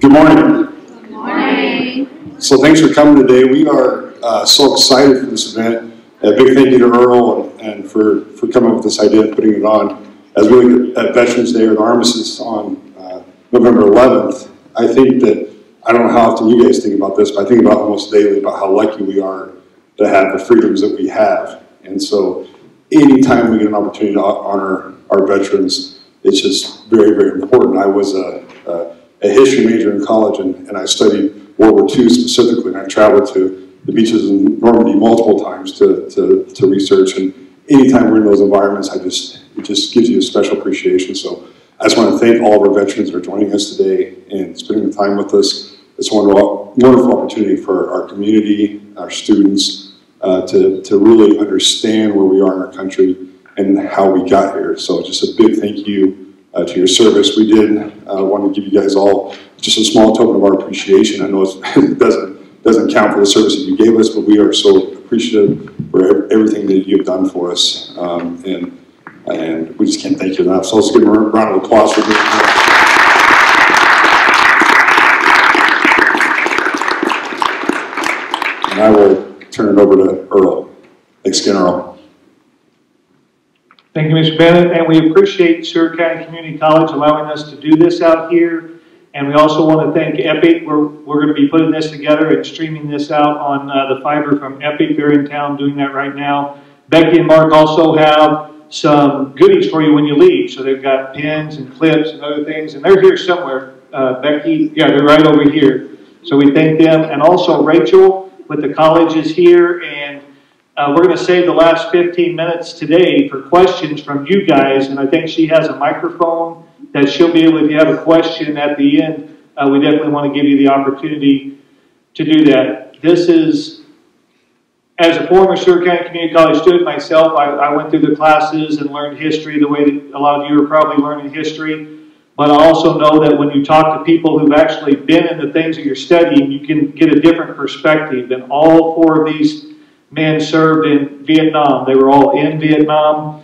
Good morning. Good morning. So thanks for coming today. We are so excited for this event. A big thank you to Earl and for coming up with this idea and putting it on. As we look at Veterans Day or the Armistice on November 11th, I think that, I don't know how often you guys think about this, but I think about almost daily about how lucky we are to have the freedoms that we have. And so anytime we get an opportunity to honor our veterans, it's just very, very important. I was a history major in college, and I studied World War II specifically, and I traveled to the beaches in Normandy multiple times to research, and anytime we're in those environments, it just gives you a special appreciation. So I just want to thank all of our veterans that are joining us today and spending the time with us. It's a wonderful opportunity for our community, our students, to really understand where we are in our country and how we got here. So just a big thank you to your service. We did want to give you guys all just a small token of our appreciation. I know it doesn't count for the service that you gave us, but we are so appreciative for everything that you have done for us, and we just can't thank you enough. So let's give a round of applause for being here. And I will turn it over to Earl. Thanks again, Earl. Thank you, Mr. Bennett, and we appreciate Seward County Community College allowing us to do this out here. And we also want to thank Epic. We're going to be putting this together and streaming this out on the fiber from Epic. They're in town doing that right now. Becky and Mark also have some goodies for you when you leave. So they've got pins and clips and other things, and they're here somewhere. Becky, yeah, they're right over here. So we thank them. And also Rachel with the college is here, and we're going to save the last 15 minutes today for questions from you guys, and I think she has a microphone that she'll be able, if you have a question at the end, we definitely want to give you the opportunity to do that. This is, as a former Seward County Community College student myself, I went through the classes and learned history the way that a lot of you are probably learning history, but I also know that when you talk to people who've actually been in the things that you're studying, you can get a different perspective. And all four of these men served in Vietnam. They were all in Vietnam.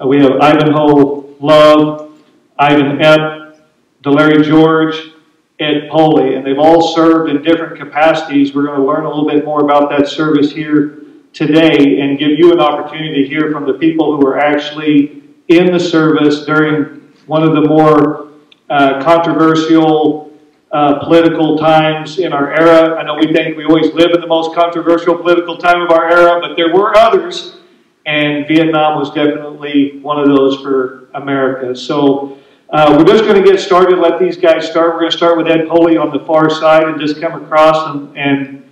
We have Ivanhoe Love, Ivan Ep, Delari George, Ed Poley, and they've all served in different capacities. We're going to learn a little bit more about that service here today and give you an opportunity to hear from the people who are actually in the service during one of the more controversial political times in our era. I know we think we always live in the most controversial political time of our era, but there were others, and Vietnam was definitely one of those for America. So we're just going to get started, let these guys start. We're going to start with Ed Poley on the far side and just come across and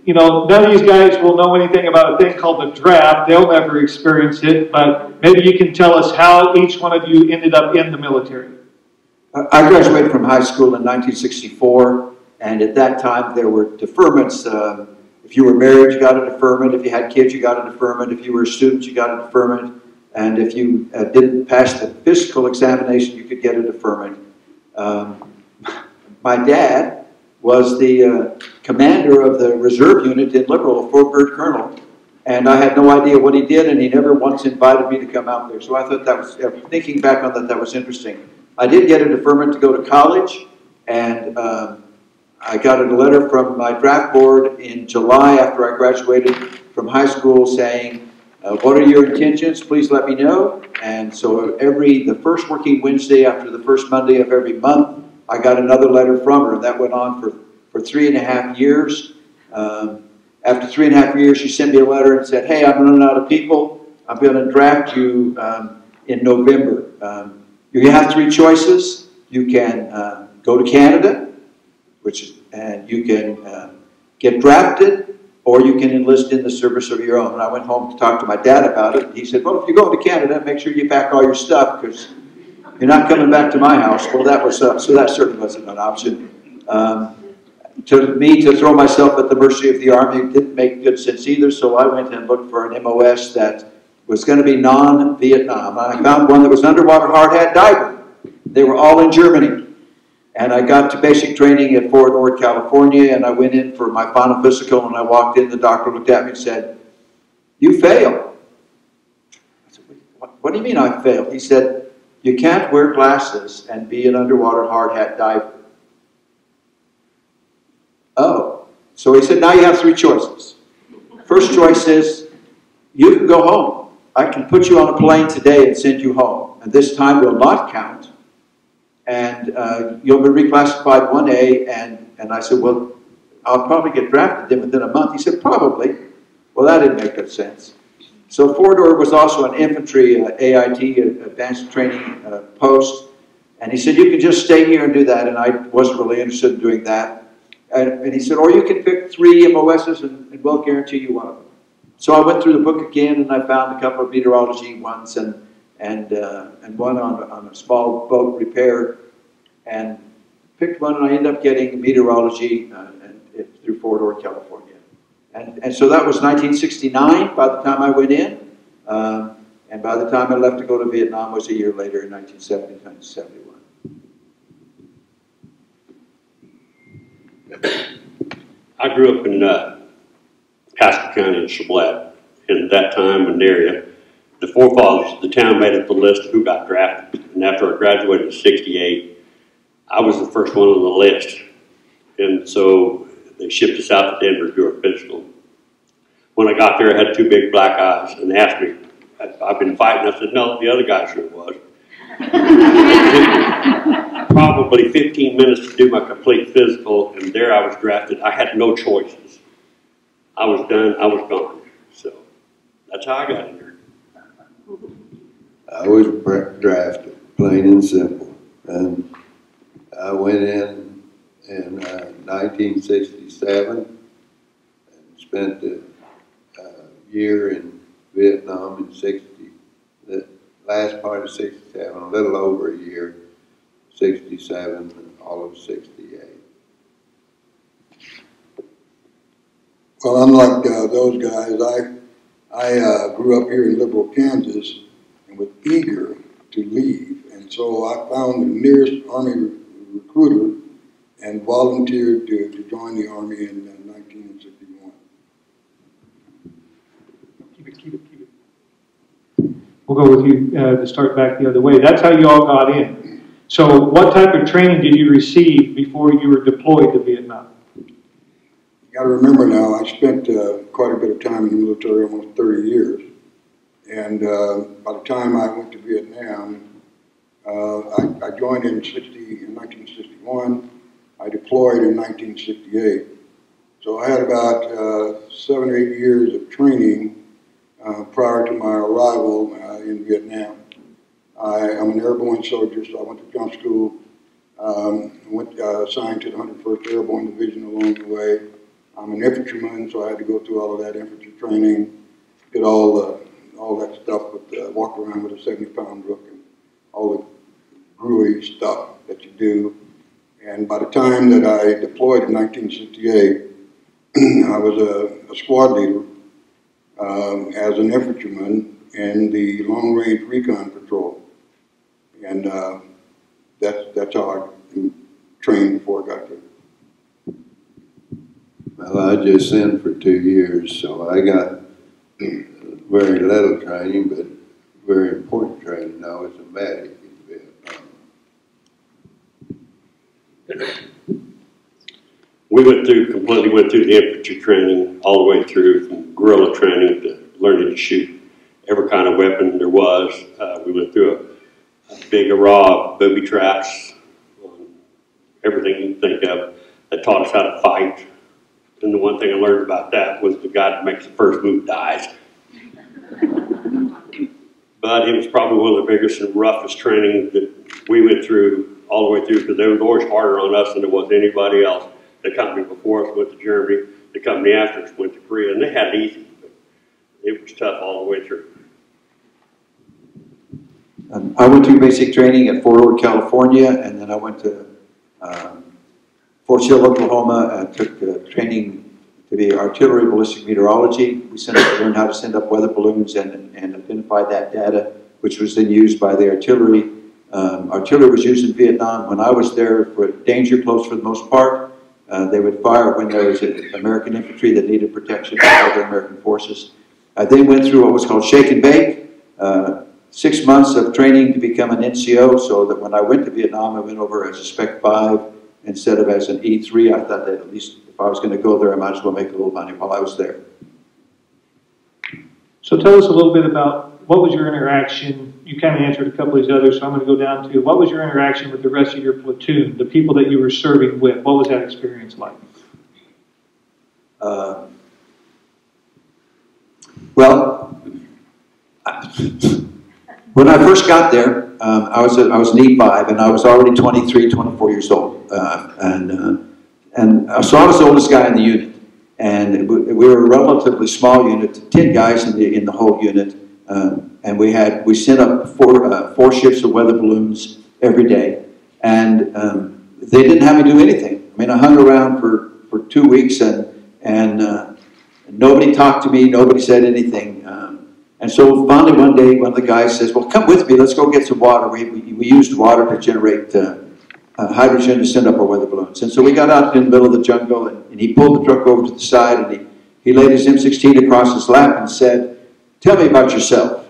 you know, none of these guys will know anything about a thing called the draft. They'll never experience it, but maybe you can tell us how each one of you ended up in the military. I graduated from high school in 1964, and at that time there were deferments. If you were married, you got a deferment. If you had kids, you got a deferment. If you were a student, you got a deferment. And if you didn't pass the physical examination, you could get a deferment. My dad was the commander of the reserve unit in Liberal, a four-bird colonel, and I had no idea what he did, and he never once invited me to come out there. So I thought that was, thinking back on that, that was interesting. I did get a deferment to go to college, and I got a letter from my draft board in July after I graduated from high school saying, what are your intentions? Please let me know. And so the first working Wednesday after the first Monday of every month, I got another letter from her. That went on for 3.5 years. After 3.5 years, she sent me a letter and said, hey, I'm running out of people. I'm going to draft you in November. You have three choices. You can go to Canada, and you can get drafted, or you can enlist in the service of your own. And I went home to talk to my dad about it. He said, well, if you go to Canada, make sure you pack all your stuff, because you're not coming back to my house. Well, that was so that certainly wasn't an option. To me, to throw myself at the mercy of the Army didn't make good sense either, so I went and looked for an MOS that was going to be non-Vietnam. I found one that was underwater hard hat diver. They were all in Germany. And I got to basic training at Fort Ord, California, and I went in for my final physical, and I walked in, the doctor looked at me and said, you failed. I said, what do you mean I failed? He said, you can't wear glasses and be an underwater hard hat diver. So he said, now you have three choices. First choice is, you can go home. I can put you on a plane today and send you home. And this time will not count. And you'll be reclassified 1A. And I said, well, I'll probably get drafted then within a month. He said, probably. Well, that didn't make good sense. So 4-door was also an infantry AIT, advanced training post. And he said, you can just stay here and do that. And I wasn't really interested in doing that. And he said, or you can pick 3 MOSs and we'll guarantee you one of them. So I went through the book again and I found a couple of meteorology ones and one on a small boat repair, and picked one, and I ended up getting meteorology through 4-door, California. And so that was 1969 by the time I went in. And by the time I left to go to Vietnam was a year later in 1970, 1971. I grew up in Haskell County in Sublette, and at that time and area, the forefathers of the town made up the list of who got drafted. And after I graduated in '68, I was the first one on the list. And so they shipped us out to Denver to do our physical. When I got there, I had 2 big black eyes, and they asked me, I've been fighting. I said, no, the other guy sure was. Probably 15 minutes to do my complete physical, and there I was drafted. I had no choices. I was done, I was gone. So that's how I got in there. I was drafted, plain and simple. And I went in 1967 and spent a year in Vietnam in the last part of 67, a little over a year, 67 and all of 68. Well, unlike those guys, I grew up here in Liberal, Kansas, and was eager to leave. And so I found the nearest Army recruiter and volunteered to join the Army in 1961. Keep it. We'll go with you to start back the other way. That's how you all got in. So what type of training did you receive before you were deployed to Vietnam? You got to remember now, I spent quite a bit of time in the military, almost 30 years. And by the time I went to Vietnam, I joined in 1961. I deployed in 1968. So I had about 7 or 8 years of training prior to my arrival in Vietnam. I'm an airborne soldier, so I went to jump school, assigned to the 101st Airborne Division along the way. I'm an infantryman, so I had to go through all of that infantry training, did all that stuff, walk around with a 70-pound rook and all the gruey stuff that you do. And by the time that I deployed in 1968, I was a squad leader as an infantryman in the Long Range Recon Patrol. And that's how I trained before I got there. Well, I just sent for 2 years, so I got very little training, but very important training. I was a medic in Vietnam. We completely went through the infantry training all the way through, from guerrilla training to learning to shoot every kind of weapon there was. We went through a big array of booby traps, everything you can think of, that taught us how to fight. And the one thing I learned about that was the guy that makes the first move dies. But it was probably one of the biggest and roughest training that we went through all the way through, because it was always harder on us than it was anybody else. The company before us went to Germany, the company after us went to Korea, and they had it easy, but it was tough all the way through. I went through basic training at Fort Ord, California, and then I went to Fort Sill, Oklahoma, and took training to be artillery ballistic meteorology. We learned how to send up weather balloons and identify that data, which was then used by the artillery. Artillery was used in Vietnam when I was there for danger close for the most part. They would fire when there was American infantry that needed protection by other American forces. I then went through what was called shake and bake, 6 months of training to become an NCO, so that when I went to Vietnam, I went over as a Spec 5 instead of as an E3. I thought that at least if I was going to go there, I might as well make a little money while I was there. So tell us a little bit about what was your interaction. You kind of answered a couple of these others, so I'm going to go down to what was your interaction with the rest of your platoon, the people that you were serving with. What was that experience like? Well, when I first got there, I was an E5, and I was already 23, 24 years old, so I was the oldest guy in the unit, and we were a relatively small unit, 10 guys in the whole unit, and we sent up four ships of weather balloons every day, and they didn't have me do anything. I mean, I hung around for 2 weeks, and nobody talked to me, nobody said anything. And so finally one day, one of the guys says, well, come with me, let's go get some water. We used water to generate hydrogen to send up our weather balloons. And so we got out in the middle of the jungle, and he pulled the truck over to the side, and he laid his M16 across his lap and said, tell me about yourself.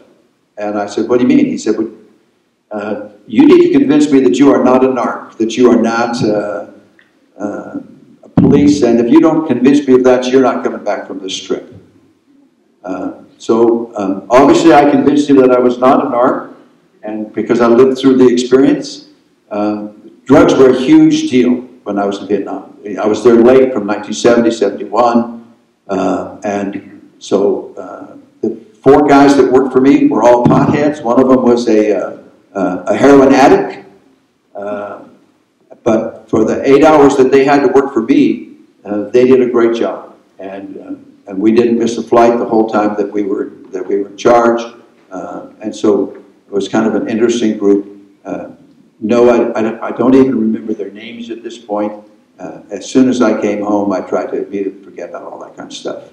And I said, what do you mean? He said, well, you need to convince me that you are not a narc, that you are not a police, and if you don't convince me of that, you're not coming back from this trip. So obviously I convinced him that I was not a narc, and because I lived through the experience. Drugs were a huge deal when I was in Vietnam. I was there late from 1970, 71, and so the 4 guys that worked for me were all potheads. One of them was a heroin addict, but for the 8 hours that they had to work for me, they did a great job, and we didn't miss a flight the whole time that we were in charge, and so it was kind of an interesting group. No, I don't even remember their names at this point. As soon as I came home, I tried to immediately forget about all that kind of stuff.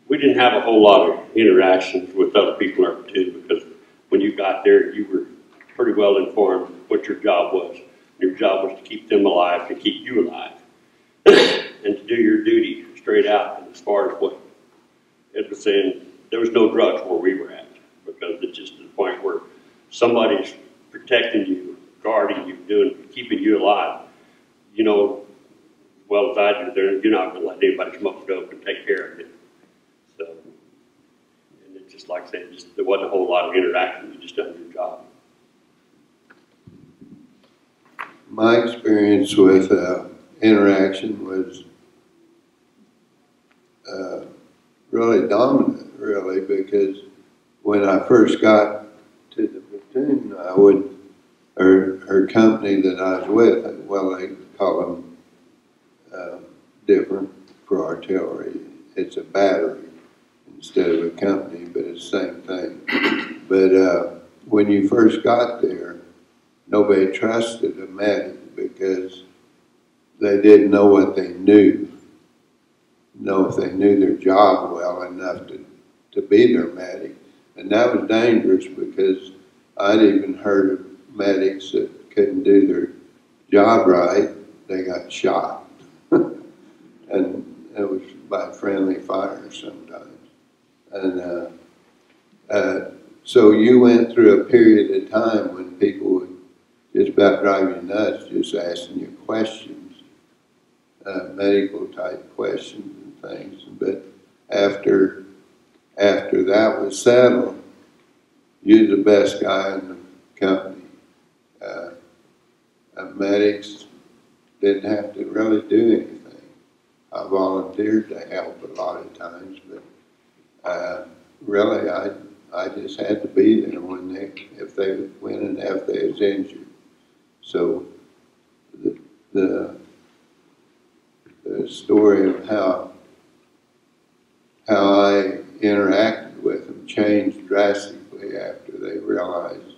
We didn't have a whole lot of interactions with other people in our platoon because when you got there, you were pretty well informed what your job was. Your job was to keep them alive, to keep you alive, and to do your duty straight out. And as far as what Ed was saying, there was no drugs where we were at because it's just to the point where somebody's protecting you, guarding you, keeping you alive. You know, as well as I do, you're not going to let anybody smoke dope and take care of you. So, and it's just like I said, there wasn't a whole lot of interaction. You just done your job. My experience with interaction was really dominant, really, because when I first got to the platoon, her company that I was with, well, they call them different for artillery. It's a battery instead of a company, but it's the same thing. But when you first got there, nobody trusted a medic because they didn't know what they knew. Know if they knew their job well enough to be their medic. And that was dangerous because I'd even heard of medics that couldn't do their job right, they got shot. And it was by friendly fire sometimes. And so you went through a period of time when people would just about drive you nuts, just asking you questions, medical type questions and things. But after that was settled, you're the best guy in the company. Medics didn't have to really do anything. I volunteered to help a lot of times, but really I just had to be there when if they would win and if they was injured. So the story of how I interacted with them changed drastically after they realized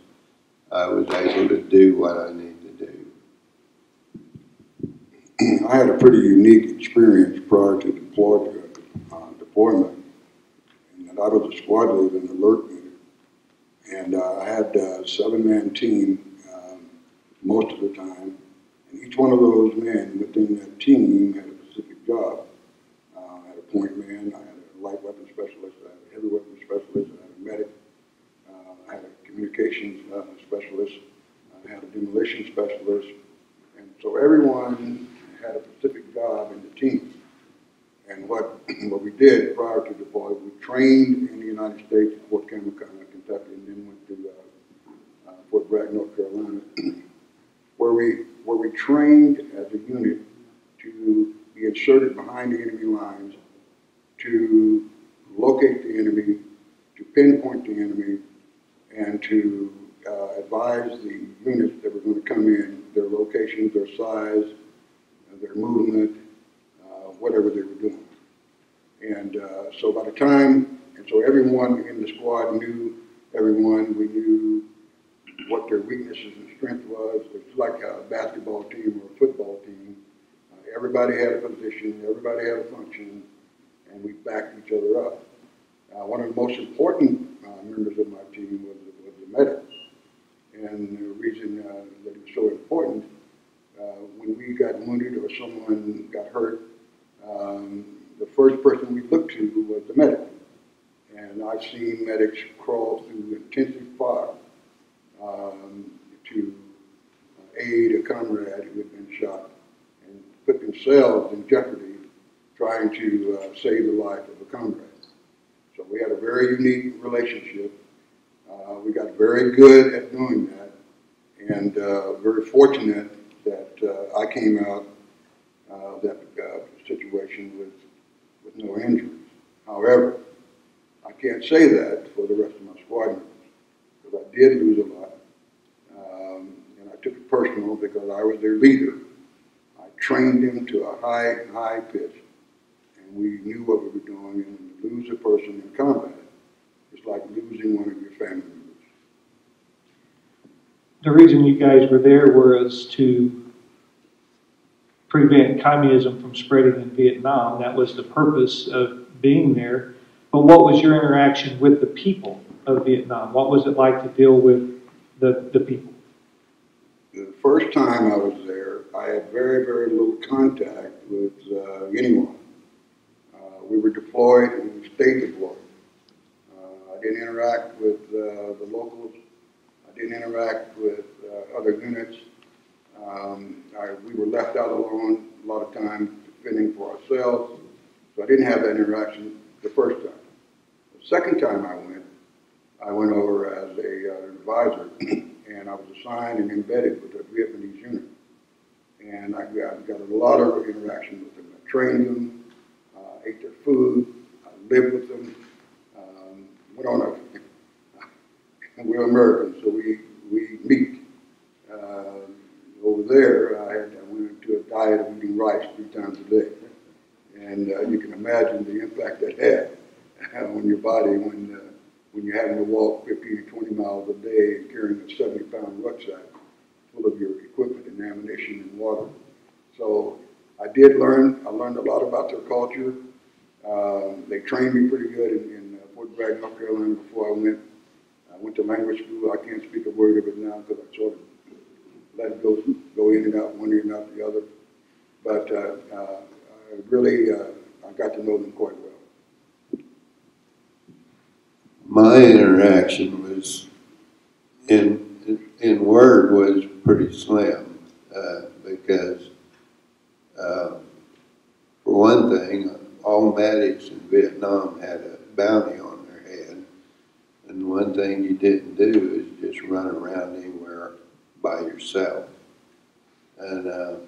I was able to do what I need to do. I had a pretty unique experience prior to deployment. And I was a squad leader in the alert unit. And I had a 7-man team most of the time. And each one of those men within that team had a specific job. I had a point man, I had a light weapon specialist, I had a heavy weapon specialist, I had a medic, I had a communications specialist, I had a demolition team. And what we did prior to deploy, we trained in the United States at Fort Campbell, Kentucky, and then went to Fort Bragg, North Carolina, where we trained as a unit to be inserted behind the enemy lines, to locate the enemy, to pinpoint the enemy, and to advise the units that were going to come in, their locations, their size, their movement, whatever they were doing. And so by the time, and so everyone in the squad knew everyone. We knew what their weaknesses and strength was. It's like a basketball team or a football team. Everybody had a position, everybody had a function, and we backed each other up. One of the most important members of my team was the medic. And the reason that it was so important, when we got wounded or someone got hurt, the first person we looked to was the medic. And I've seen medics crawl through intensive fire to aid a comrade who had been shot and put themselves in jeopardy trying to save the life of a comrade. So we had a very unique relationship. We got very good at doing that, and very fortunate that I came out of that situation with no injuries. However, I can't say that for the rest of my squad members, because I did lose a lot, and I took it personal because I was their leader. I trained them to a high pitch, and we knew what we were doing, and when you lose a person in combat, it's like losing one of your family members. The reason you guys were there was to prevent communism from spreading in Vietnam. That was the purpose of being there. But what was your interaction with the people of Vietnam? What was it like to deal with the people? The first time I was there, I had very, very little contact with anyone. We were deployed and we stayed deployed. I didn't interact with the locals. I didn't interact with other units. We were left out alone a lot of times defending for ourselves. So I didn't have that interaction the first time. The second time I went over as an advisor, and I was assigned and embedded with a Vietnamese unit. And I got a lot of interaction with them. I trained them, ate their food, I lived with them, went on a, we're Americans, so we meet. Over there, I went into a diet of eating rice 3 times a day. And you can imagine the impact that had on your body when you're having to walk 15 to 20 miles a day and carrying a 70-pound rucksack full of your equipment and ammunition and water. So I learned a lot about their culture. They trained me pretty good in Fort Bragg, North Carolina before I went to language school. I can't speak a word of it now because I sort of let it go in and out, one ear and out the other. But I got to know them quite well. My interaction was in word was pretty slim because for one thing, all medics in Vietnam had a bounty on their head, and one thing you didn't do is just run around anywhere by yourself. And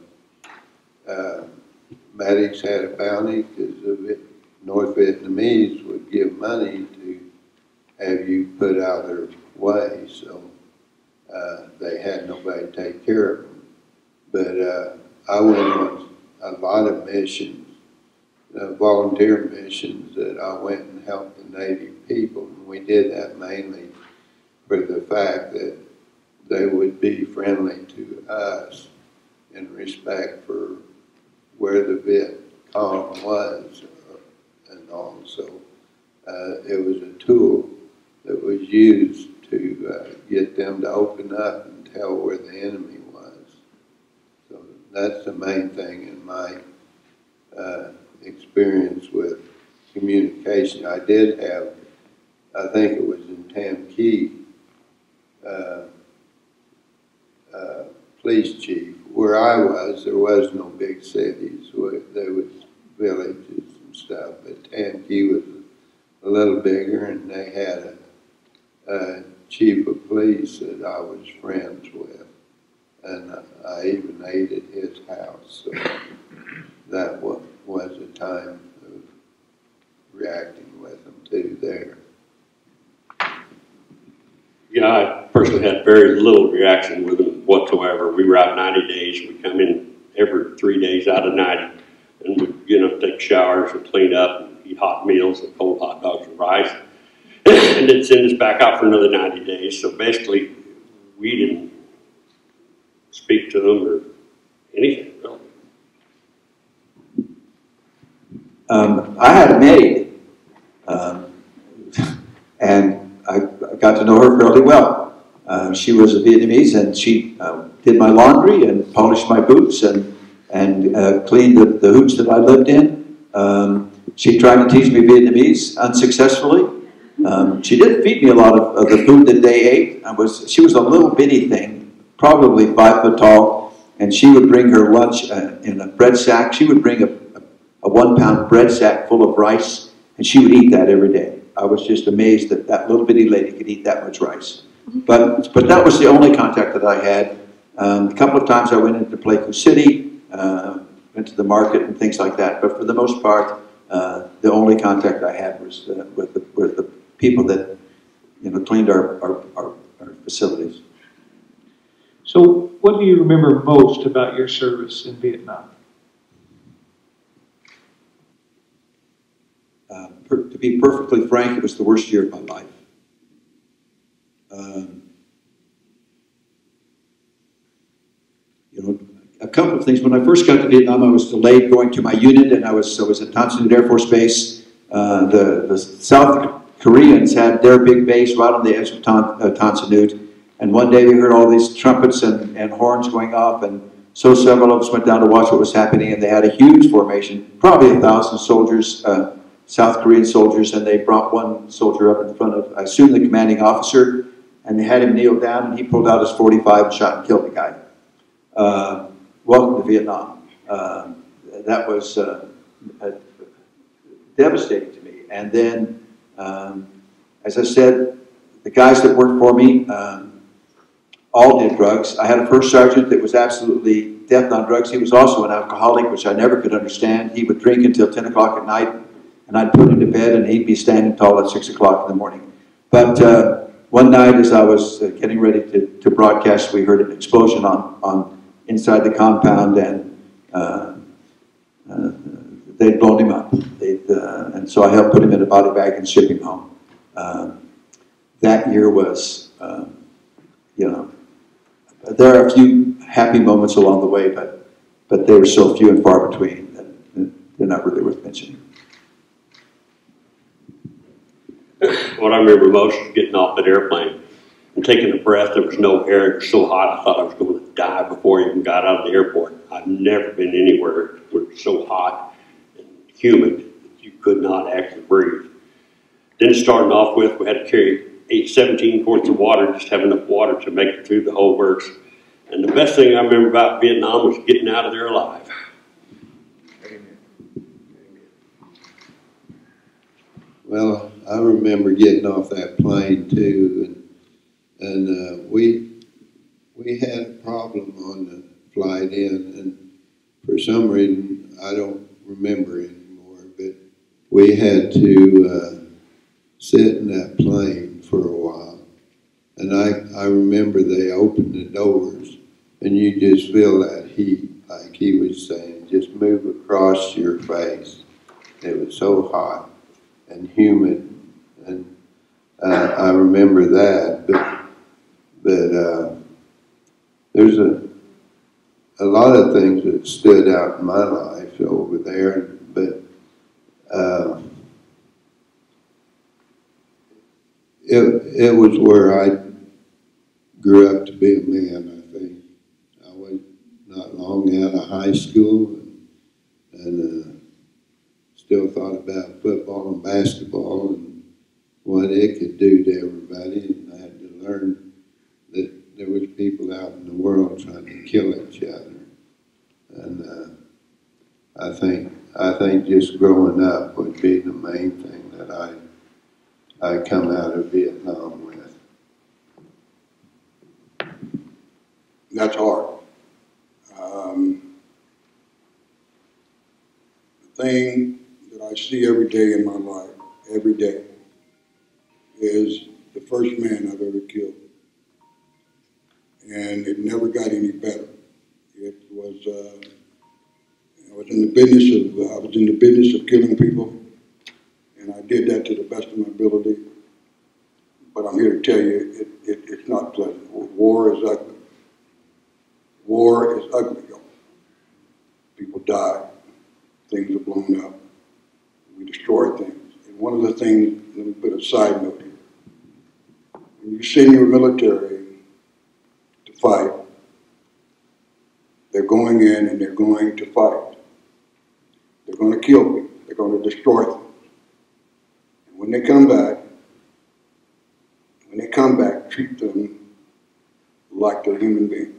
medics had a bounty because the North Vietnamese would give money to have you put out of their way, so they had nobody to take care of them. But I went on a lot of missions, volunteer missions, that I went and helped the Native people, and we did that mainly for the fact that they would be friendly to us in respect for where the Viet Cong was and all. So it was a tool that was used to get them to open up and tell where the enemy was. So that's the main thing in my experience with communication. I did have, I think it was in Tam Key, police chief. Where I was, there was no big cities. They would villages and stuff, but Tamkey was a little bigger, and they had a chief of police that I was friends with, and I even ate at his house, so that was a time of reacting with them too there. Yeah, I personally had very little reaction with them whatsoever. We were out 90 days. We come in every 3 days out of 90, and we, take showers and clean up and eat hot meals and cold hot dogs and rice, and then send us back out for another 90 days. So basically, we didn't speak to them or anything, really. I had a maid, and I got to know her fairly well. She was a Vietnamese, and she did my laundry and polished my boots and cleaned the hoops that I lived in. She tried to teach me Vietnamese unsuccessfully. She did feed me a lot of the food that they ate. She was a little bitty thing, probably 5 foot tall, and she would bring her lunch in a bread sack. She would bring a 1 pound bread sack full of rice, and she would eat that every day. I was just amazed that that little bitty lady could eat that much rice. But that was the only contact that I had. A couple of times I went into Pleiku City, went to the market and things like that. But for the most part, the only contact I had was with the people that cleaned our facilities. So what do you remember most about your service in Vietnam? To be perfectly frank, it was the worst year of my life. A couple of things. When I first got to Vietnam, I was delayed going to my unit, and I was at Tan Son Nhut Air Force Base. The South Koreans had their big base right on the edge of Tan Son Nhut, and one day we heard all these trumpets and horns going off, and so several of us went down to watch what was happening, and they had a huge formation, probably 1,000 soldiers, South Korean soldiers, and they brought one soldier up in front of, I assume, the commanding officer, and they had him kneel down, and he pulled out his .45 and shot and killed the guy. Welcome to Vietnam. That was devastating to me. And then, as I said, the guys that worked for me all did drugs. I had a first sergeant that was absolutely death on drugs. He was also an alcoholic, which I never could understand. He would drink until 10 o'clock at night, and I'd put him to bed, and he'd be standing tall at 6 o'clock in the morning. But one night, as I was getting ready to broadcast, we heard an explosion on inside the compound, and they'd blown him up. And so I helped put him in a body bag and ship him home. That year was, there are a few happy moments along the way, but they were so few and far between that they're not really worth mentioning. What I remember most was getting off that airplane and taking a breath. There was no air. It was so hot I thought I was going to die before I even got out of the airport. I've never been anywhere where it's so hot and humid that you could not actually breathe. Then starting off with, we had to carry 17 quarts of water, just have enough water to make it through the whole works. And the best thing I remember about Vietnam was getting out of there alive. Well, I remember getting off that plane too, and we had a problem on the flight in, and for some reason I don't remember anymore, but we had to sit in that plane for a while, and I remember they opened the doors, and you just feel that heat, like he was saying, just move across your face. It was so hot and humid, and I remember that, but there's a lot of things that stood out in my life over there, but it was where I grew up to be a man, I think. I was not long out of high school, and still thought about football and basketball and what it could do to everybody, and I had to learn that there was people out in the world trying to kill each other. And I think I think just growing up would be the main thing that I come out of Vietnam with. That's hard. The thing that I see every day in my life, every day, is the first man I've ever killed. And it never got any better. It was, I was in the business of killing people, and I did that to the best of my ability. But I'm here to tell you, it's not pleasant. War is ugly. War is ugly, y'all. People die. Things are blown up. We destroy things. And one of the things, let me put a side note here. When you send your military to fight, they're going in and they're going to fight. They're going to kill people. They're going to destroy things. And when they come back, treat them like they're human beings.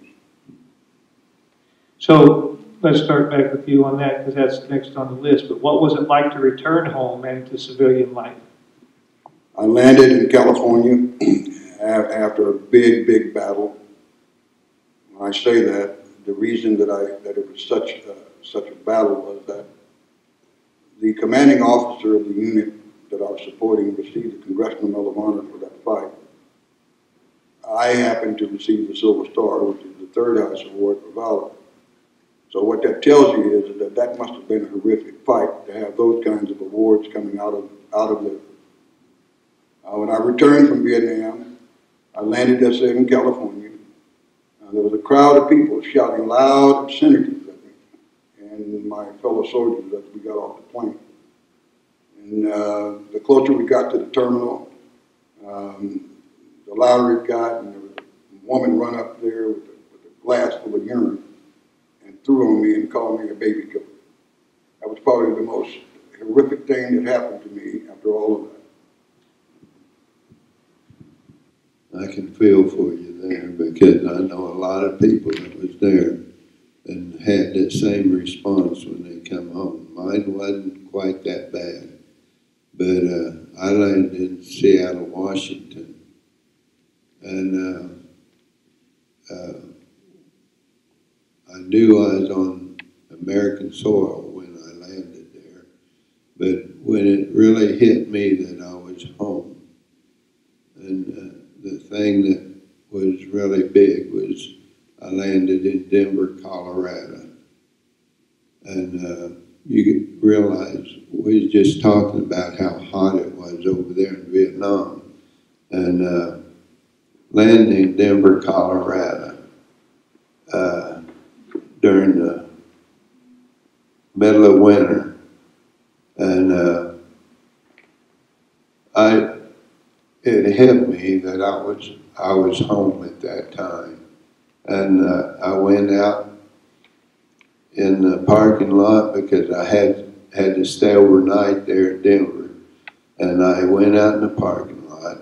So let's start back with you on that, because that's next on the list. But what was it like to return home and to civilian life? I landed in California after a big, big battle. When I say that, the reason that it was such a battle was that the commanding officer of the unit that I was supporting received the Congressional Medal of Honor for that fight. I happened to receive the Silver Star, which is the third highest award for valor. So what that tells you is that that must have been a horrific fight to have those kinds of awards coming out of there. When I returned from Vietnam, I landed, I said, in California. There was a crowd of people shouting loud obscenities at me and my fellow soldiers as we got off the plane. And the closer we got to the terminal, the louder it got, and there was a woman run up there with a glass full of urine and threw on me and called me a baby killer. That was probably the most horrific thing that happened to me after all of that. I can feel for you there, because I know a lot of people that was there and had that same response when they come home. Mine wasn't quite that bad, but I landed in Seattle, Washington, and I knew I was on American soil when I landed there, but when it really hit me that I was home, and the thing that was really big was I landed in Denver, Colorado. And you could realize, we was just talking about how hot it was over there in Vietnam. And landing in Denver, Colorado during the middle of winter. And it hit me that I was home at that time, and I went out in the parking lot because I had to stay overnight there in Denver, and I went out in the parking lot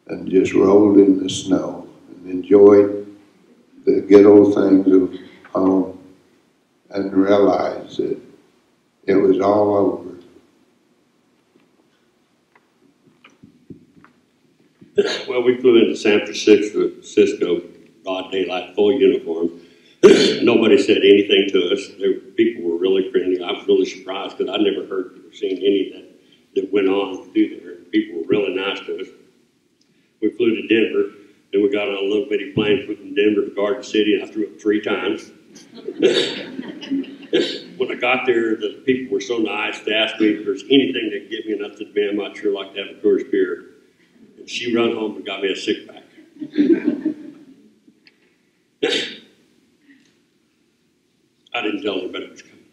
and just rolled in the snow and enjoyed the good old things of home, and realized that it was all over. Well, we flew into San Francisco, broad daylight, full uniform. Nobody said anything to us. People were really friendly. I was really surprised because I never heard or seen any that went on through there. People were really nice to us. We flew to Denver, then we got on a little bitty plane, flew from Denver to Garden City, and I threw up 3 times. When I got there, the people were so nice to ask me if there's anything that could get me enough to be, I'm not sure, like to have a Coors beer. She run home and got me a 6-pack. I didn't tell anybody it was coming.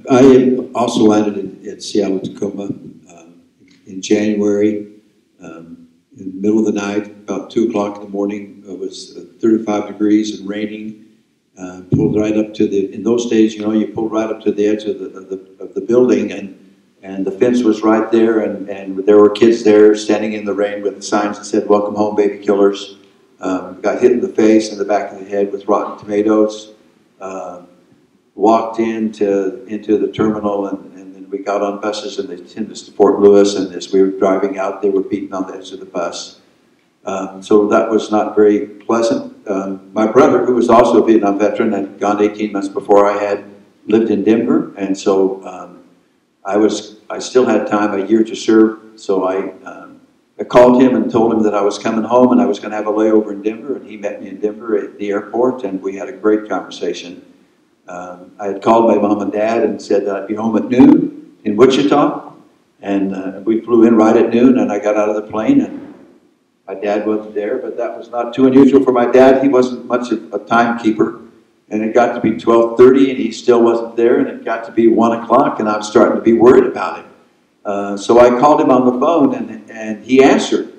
I also landed at Seattle, Tacoma in January. In the middle of the night, about 2 o'clock in the morning, it was 35 degrees and raining. Pulled right up to in those days, you pulled right up to the edge of the building, and the fence was right there, and there were kids there standing in the rain with signs that said, "Welcome home, baby killers." got hit in the face and the back of the head with rotten tomatoes. Walked into the terminal, and then we got on buses and they sent us to Fort Lewis, and as we were driving out, they were beating on the edge of the bus. So that was not very pleasant. My brother, who was also a Vietnam veteran, had gone 18 months before I had, lived in Denver, and so I still had time, a year to serve, so I called him and told him that I was coming home and I was going to have a layover in Denver, and he met me in Denver at the airport, and we had a great conversation. I had called my mom and dad and said that I'd be home at noon in Wichita, and we flew in right at noon, and I got out of the plane, and my dad wasn't there, but that was not too unusual for my dad. He wasn't much of a timekeeper, and it got to be 12:30, and he still wasn't there, and it got to be 1 o'clock, and I was starting to be worried about him. So I called him on the phone, and he answered,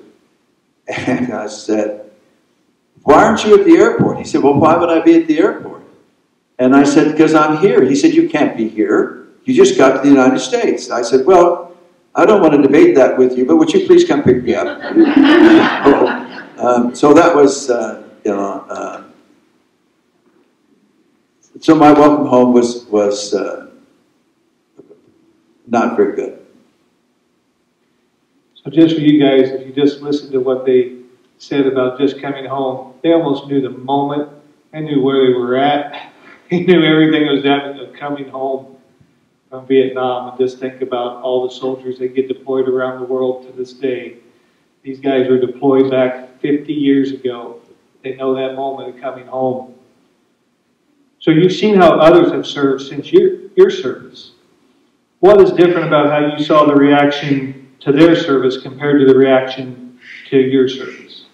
and I said, "Why aren't you at the airport?" He said, "Well, why would I be at the airport?" And I said, "Because I'm here." He said, "You can't be here. You just got to the United States." I said, "Well, I don't want to debate that with you, but would you please come pick me up?" So that was, so my welcome home was not very good. So just for you guys, if you just listened to what they said about just coming home, they almost knew the moment. They knew where they were at. They knew everything that was happening coming home from Vietnam. And just think about all the soldiers that get deployed around the world to this day. These guys were deployed back 50 years ago. They know that moment of coming home. So you've seen how others have served since your service. What is different about how you saw the reaction to their service compared to the reaction to your service?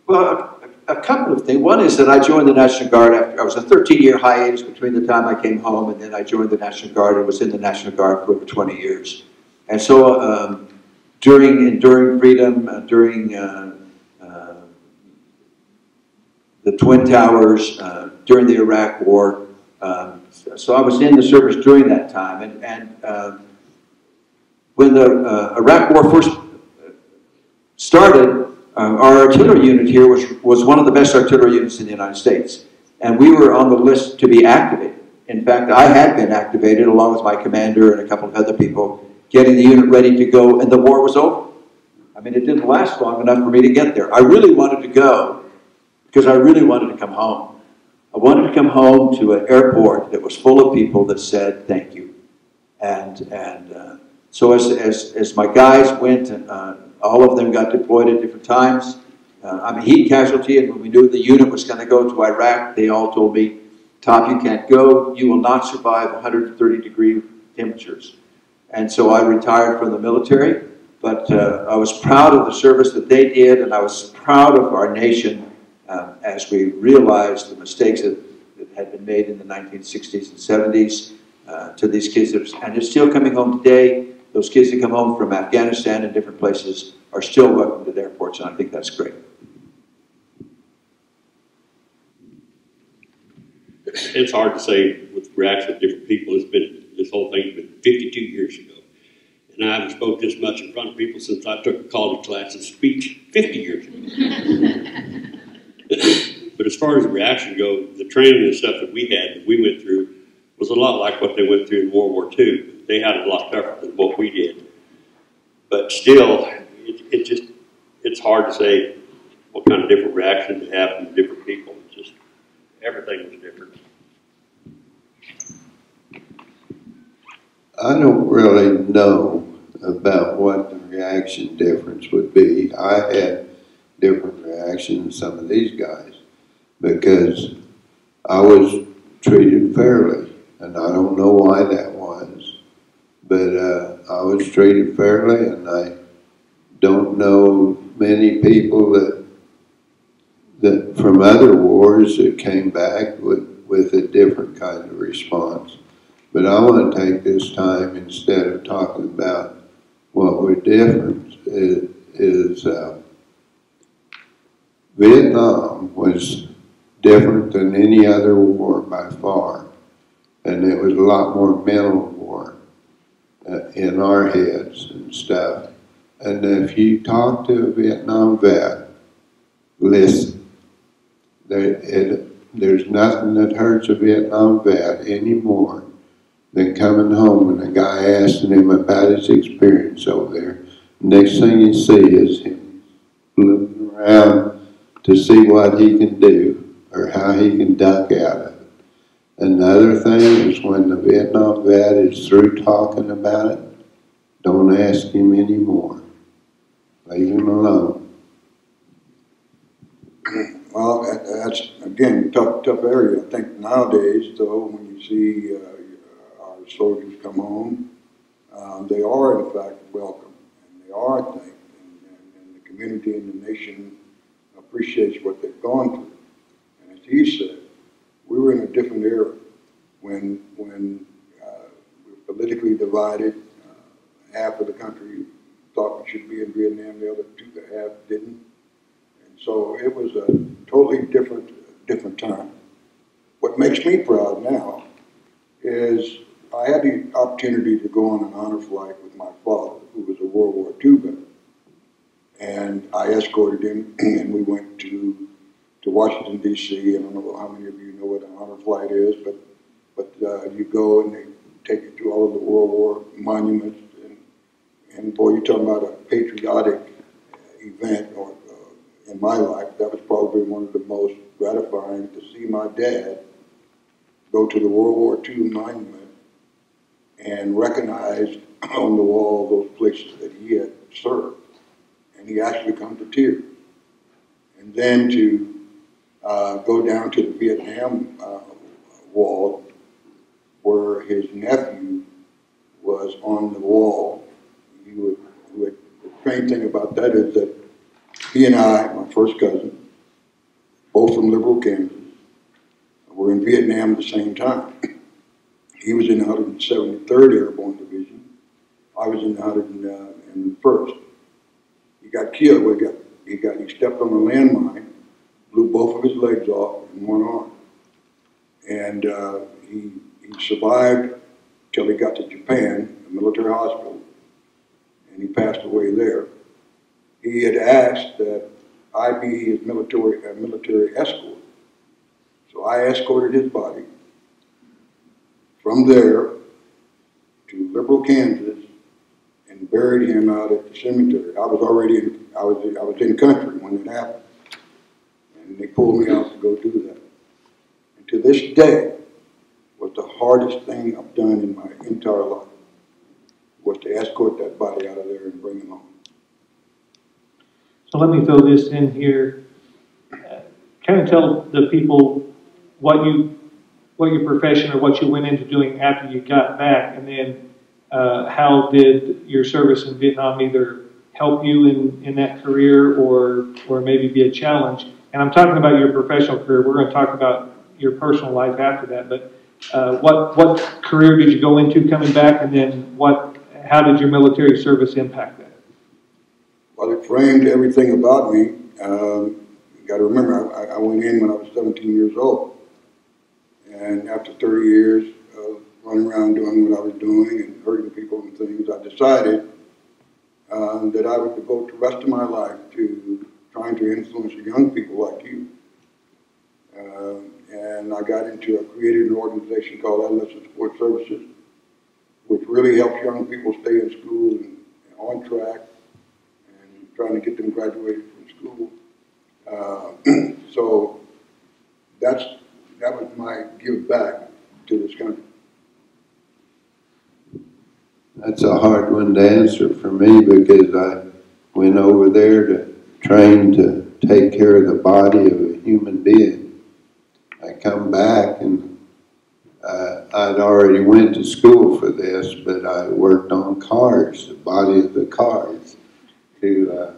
Well, a couple of things. One is that I joined the National Guard after I was a 13-year hiatus between the time I came home and then I joined the National Guard and was in the National Guard for over 20 years. And so during freedom, during the Twin Towers, during the Iraq War, so I was in the service during that time. And when the Iraq War first started, our artillery unit here was one of the best artillery units in the United States. And we were on the list to be activated. In fact, I had been activated along with my commander and a couple of other people, getting the unit ready to go, and the war was over. I mean, it didn't last long enough for me to get there. I really wanted to go because I really wanted to come home. I wanted to come home to an airport that was full of people that said thank you. So as my guys went, all of them got deployed at different times. I'm a heat casualty, and when we knew the unit was going to go to Iraq, they all told me, "Tom, you can't go. You will not survive 130-degree temperatures." And so I retired from the military, but I was proud of the service that they did, and I was proud of our nation as we realized the mistakes that had been made in the 1960s and 70s to these kids. And they're still coming home today. Those kids that come home from Afghanistan and different places are still welcome to the airports, and I think that's great. It's hard to say with the reaction of different people. This whole thing's been 52 years ago. And I haven't spoke this much in front of people since I took a college class of speech 50 years ago. But as far as the reaction goes, the training and stuff that we went through, was a lot like what they went through in World War II. They had it a lot tougher than what we did. But still, it's hard to say what kind of different reaction to have from different people. It's just, everything was different. I don't really know about what the reaction difference would be. I had different reaction than some of these guys because I was treated fairly, and I don't know why that was, but I was treated fairly, and I don't know many people that from other wars that came back with a different kind of response. But I want to take this time, instead of talking about what we're different, is Vietnam was different than any other war by far. And it was a lot more mental war in our heads and stuff. And if you talk to a Vietnam vet, listen, There's nothing that hurts a Vietnam vet anymore than coming home and a guy asking him about his experience over there. Next thing you see is him looking around to see what he can do or how he can duck out of it. Another thing is when the Vietnam vet is through talking about it, don't ask him anymore. Leave him alone. Well, that's, again, tough area. I think nowadays, though, when you see our soldiers come home, they are, in fact, welcome. And they are, I think, and the community and the nation appreciates what they've gone through. And as he said, we were in a different era when we were politically divided. Half of the country thought we should be in Vietnam, the other half didn't. So it was a totally different time. What makes me proud now is I had the opportunity to go on an honor flight with my father, who was a World War II veteran. And I escorted him, and we went to Washington, D.C. I don't know how many of you know what an honor flight is, but you go and they take you to all of the World War monuments. And boy, you're talking about a patriotic event, or in my life, that was probably one of the most gratifying, to see my dad go to the World War II monument and recognize on the wall those places that he had served. And he actually come to tears. And then to go down to the Vietnam wall, where his nephew was on the wall. The strange thing about that is that he and I, my first cousin, both from Liberal, Kansas, were in Vietnam at the same time. He was in the 173rd Airborne Division. I was in the 101st. He got killed. He stepped on a landmine, blew both of his legs off and one arm. And he survived till he got to Japan, a military hospital, and he passed away there. He had asked that I be his military escort. So I escorted his body from there to Liberal, Kansas, and buried him out at the cemetery. I was in country when it happened, and they pulled me out to go do that. And to this day, was the hardest thing I've done in my entire life, was to escort that body out of there and bring him home. So let me throw this in here. Kind of tell the people what your profession or what you went into doing after you got back, and then how did your service in Vietnam either help you in that career or maybe be a challenge? And I'm talking about your professional career. We're going to talk about your personal life after that. But what career did you go into coming back, and then how did your military service impact that? Well, it framed everything about me. You got to remember, I went in when I was 17 years old. And after 30 years of running around doing what I was doing and hurting people and things, I decided that I would devote the rest of my life to trying to influence young people like you. And I created an organization called Adolescent Support Services, which really helps young people stay in school and on track, and trying to get them graduated from school. So that was my give back to this country. That's a hard one to answer for me, because I went over there to train to take care of the body of a human being. I come back and I'd already went to school for this, but I worked on cars, the body of the cars, to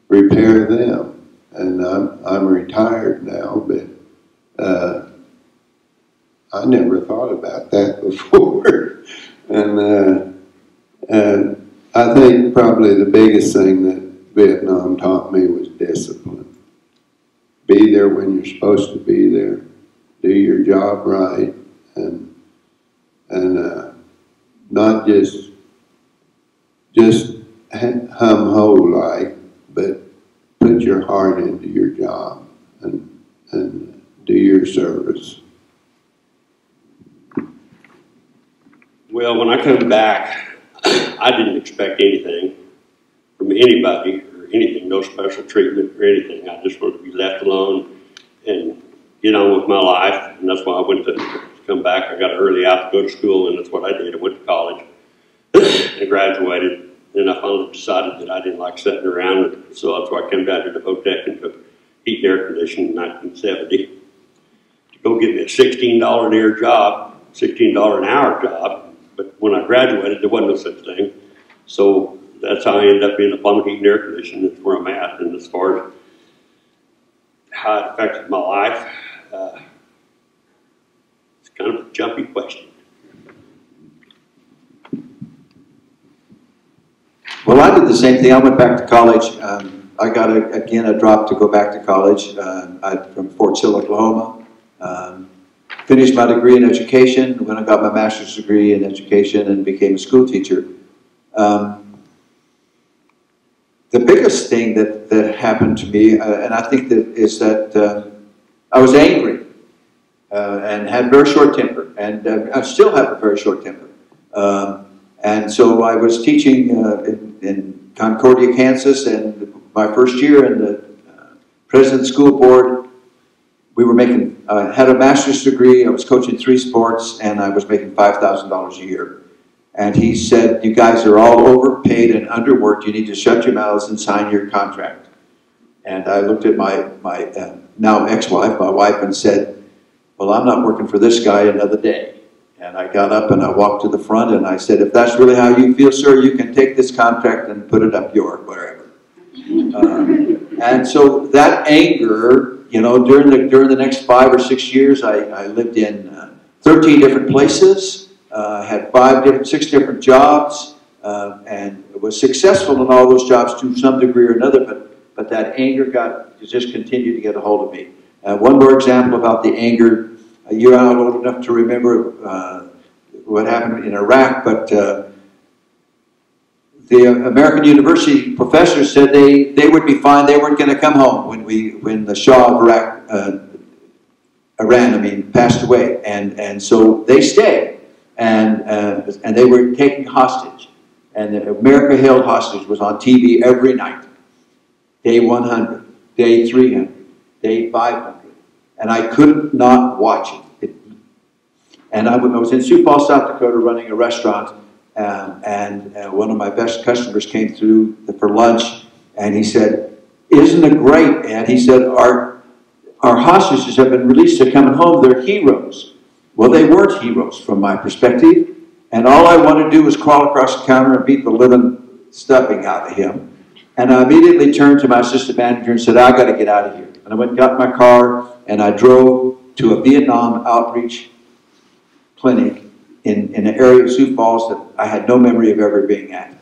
repair them. And I'm retired now, but I never thought about that before. And I think probably the biggest thing that Vietnam taught me was discipline. Be there when you're supposed to be there. Do your job right, and not just hum-ho like, but put your heart into your job, and and do your service? Well, when I come back, I didn't expect anything from anybody or anything, no special treatment or anything. I just wanted to be left alone and get on with my life, and that's why I went to come back. I got early out to go to school, and that's what I did. I went to college and graduated. Then I finally decided that I didn't like sitting around, so that's why I came down to the Votech and took heat and air conditioning in 1970 to go get me a $16 an hour job, $16 an hour job. But when I graduated, there wasn't no such thing. So that's how I ended up being a plumbing, heat and air conditioning. That's where I'm at. And as far as how it affected my life, it's kind of a jumpy question. Well, I did the same thing. I went back to college. I got, a drop to go back to college. I'm from Fort Sill, Oklahoma. Finished my degree in education, when I got my master's degree in education and became a school teacher. The biggest thing that happened to me, and I think is that I was angry and had very short temper, and I still have a very short temper. And so I was teaching in Concordia, Kansas, and my first year in the President's School Board, we were making, had a master's degree, I was coaching 3 sports, and I was making $5,000 a year. And he said, you guys are all overpaid and underworked, you need to shut your mouths and sign your contract. And I looked at my now ex-wife, my wife, and said, well, I'm not working for this guy another day. And I got up and I walked to the front and I said, if that's really how you feel, sir, you can take this contract and put it up your wherever. And so that anger, you know, during the next 5 or 6 years, I lived in 13 different places, had 6 different jobs, and was successful in all those jobs to some degree or another, but that anger just continued to get a hold of me. One more example about the anger. You're not old enough to remember what happened in Iraq, but the American University professors said they would be fine. They weren't going to come home when the Shah of Iraq, Iran, passed away, and so they stayed, and they were taken hostage, and America held hostage was on TV every night, day 100, day 300, day 500. And I could not watch it. And I was in Sioux Falls, South Dakota, running a restaurant, and one of my best customers came through for lunch, and he said, isn't it great? And he said, our hostages have been released, they're coming home, they're heroes. Well, they weren't heroes from my perspective, and all I wanted to do was crawl across the counter and beat the living stuffing out of him. And I immediately turned to my assistant manager and said, I got to get out of here. And I went and got in my car, and I drove to a Vietnam outreach clinic in an area of Sioux Falls that I had no memory of ever being at.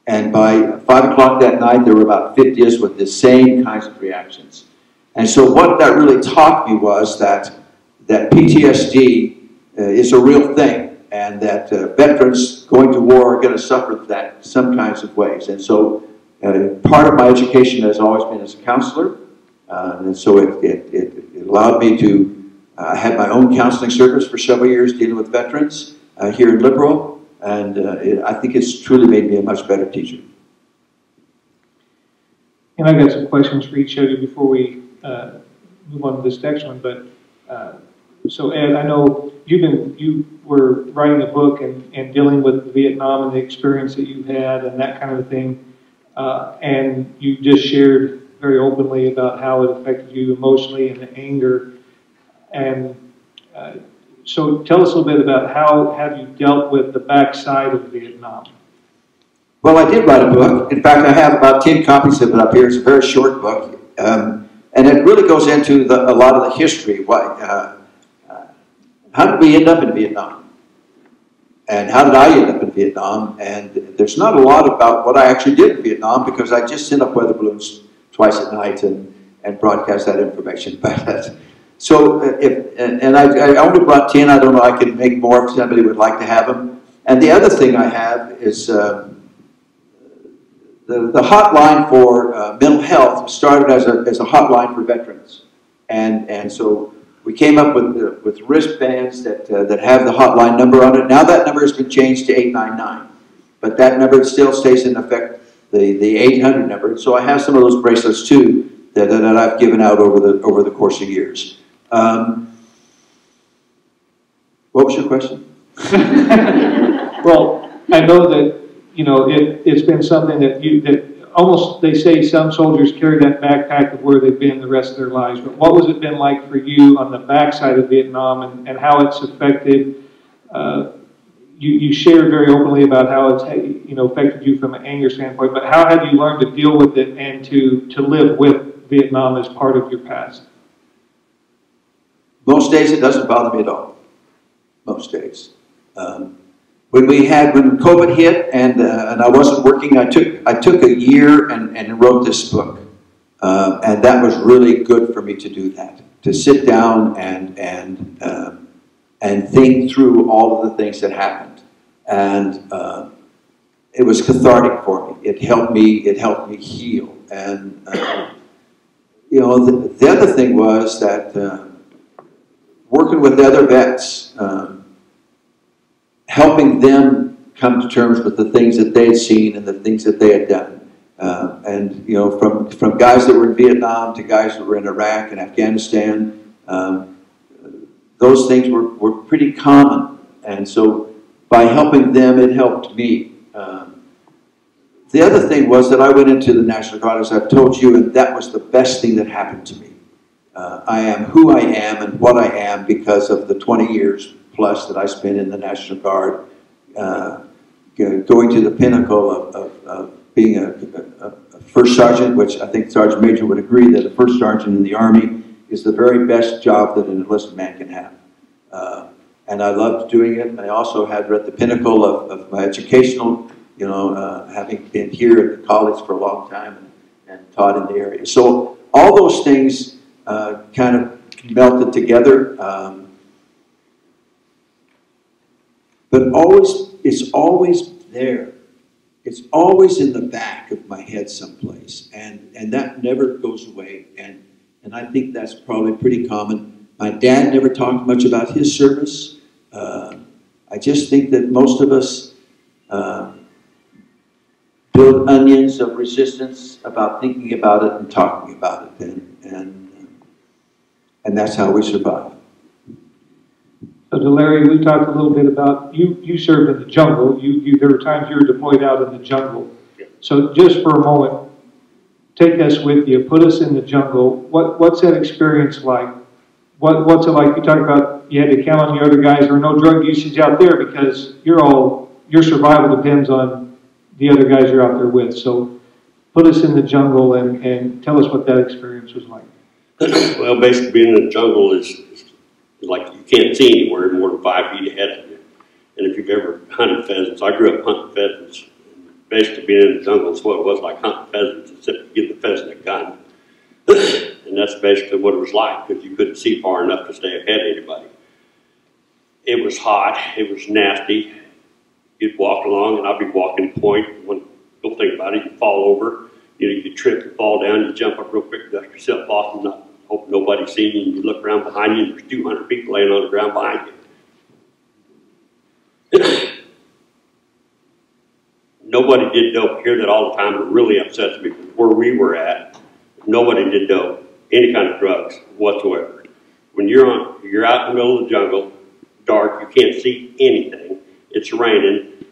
And by 5 o'clock that night, there were about 50 of us with the same kinds of reactions. And so what that really taught me was that PTSD is a real thing, and that veterans going to war are going to suffer that some kinds of ways. And so part of my education has always been as a counselor. And so it allowed me to have my own counseling service for several years dealing with veterans here in Liberal, and I think it's truly made me a much better teacher. And I got some questions for each of you before we move on to this next one. But so Ed, I know you were writing a book and dealing with Vietnam and the experience that you had and that kind of thing, and you just shared very openly about how it affected you emotionally and the anger. And so tell us a little bit about how have you dealt with the backside of Vietnam? Well, I did write a book. In fact, I have about 10 copies of it up here. It's a very short book. And it really goes into a lot of the history. How did we end up in Vietnam? And how did I end up in Vietnam? And there's not a lot about what I actually did in Vietnam, because I just sent up weather balloons twice at night and broadcast that information. But so, I only brought 10. I don't know, I can make more if somebody would like to have them. And the other thing I have is the hotline for mental health started as a hotline for veterans. And so we came up with wristbands that have the hotline number on it. Now that number has been changed to 899, but that number still stays in effect, the 800 number. So I have some of those bracelets too that I've given out over the course of years. What was your question? Well, I know that, you know, it's been something that almost, they say some soldiers carry that backpack of where they've been the rest of their lives, but what was it been like for you on the backside of Vietnam and how it's affected, you shared very openly about how it's, you know, affected you from an anger standpoint, but how have you learned to deal with it and to live with Vietnam as part of your past? Most days it doesn't bother me at all. Most days. When COVID hit and I wasn't working, I took a year and wrote this book, and that was really good for me to do that, to sit down and think through all of the things that happened, and it was cathartic for me. It helped me heal, and you know, the other thing was that working with other vets. Helping them come to terms with the things that they had seen and the things that they had done. And, you know, from guys that were in Vietnam to guys that were in Iraq and Afghanistan, those things were pretty common. And so by helping them, it helped me. The other thing was that I went into the National Guard, as I've told you, and that was the best thing that happened to me. I am who I am and what I am because of the 20 years plus that I spent in the National Guard, going to the pinnacle of being a first sergeant, which I think Sergeant Major would agree that a first sergeant in the Army is the very best job that an enlisted man can have. And I loved doing it. I also had at the pinnacle of my educational, you know, having been here at the college for a long time and taught in the area. So all those things kind of melted together. But it's always there. It's always in the back of my head someplace, and that never goes away. And I think that's probably pretty common. My dad never talked much about his service. I just think that most of us build onions of resistance about thinking about it and talking about it, and that's how we survive. So Delari, we talked a little bit about, you served in the jungle. There were times you were deployed out in the jungle. Yeah. So just for a moment, take us with you, put us in the jungle. What's that experience like? What's it like? You talk about you had to count on the other guys. There were no drug usage out there because your survival depends on the other guys you're out there with. So put us in the jungle and tell us what that experience was like. Well, basically being in the jungle is like you can't see anywhere more than 5 feet ahead of you. And if you've ever hunted pheasants, I grew up hunting pheasants. Basically being in the jungle is what it was like hunting pheasants, except you give the pheasant a gun. And that's basically what it was like, because you couldn't see far enough to stay ahead of anybody. It was hot, it was nasty. You'd walk along and I'd be walking point. Don't think about it, you fall over, you trip, you fall down, you jump up real quick, dust yourself off, and not hope nobody's seen you, and you look around behind you, and there's 200 people laying on the ground behind you. Nobody did dope. I hear that all the time. It really upsets me. Where we were at, nobody did dope, any kind of drugs whatsoever. When you're out in the middle of the jungle, dark, you can't see anything, it's raining,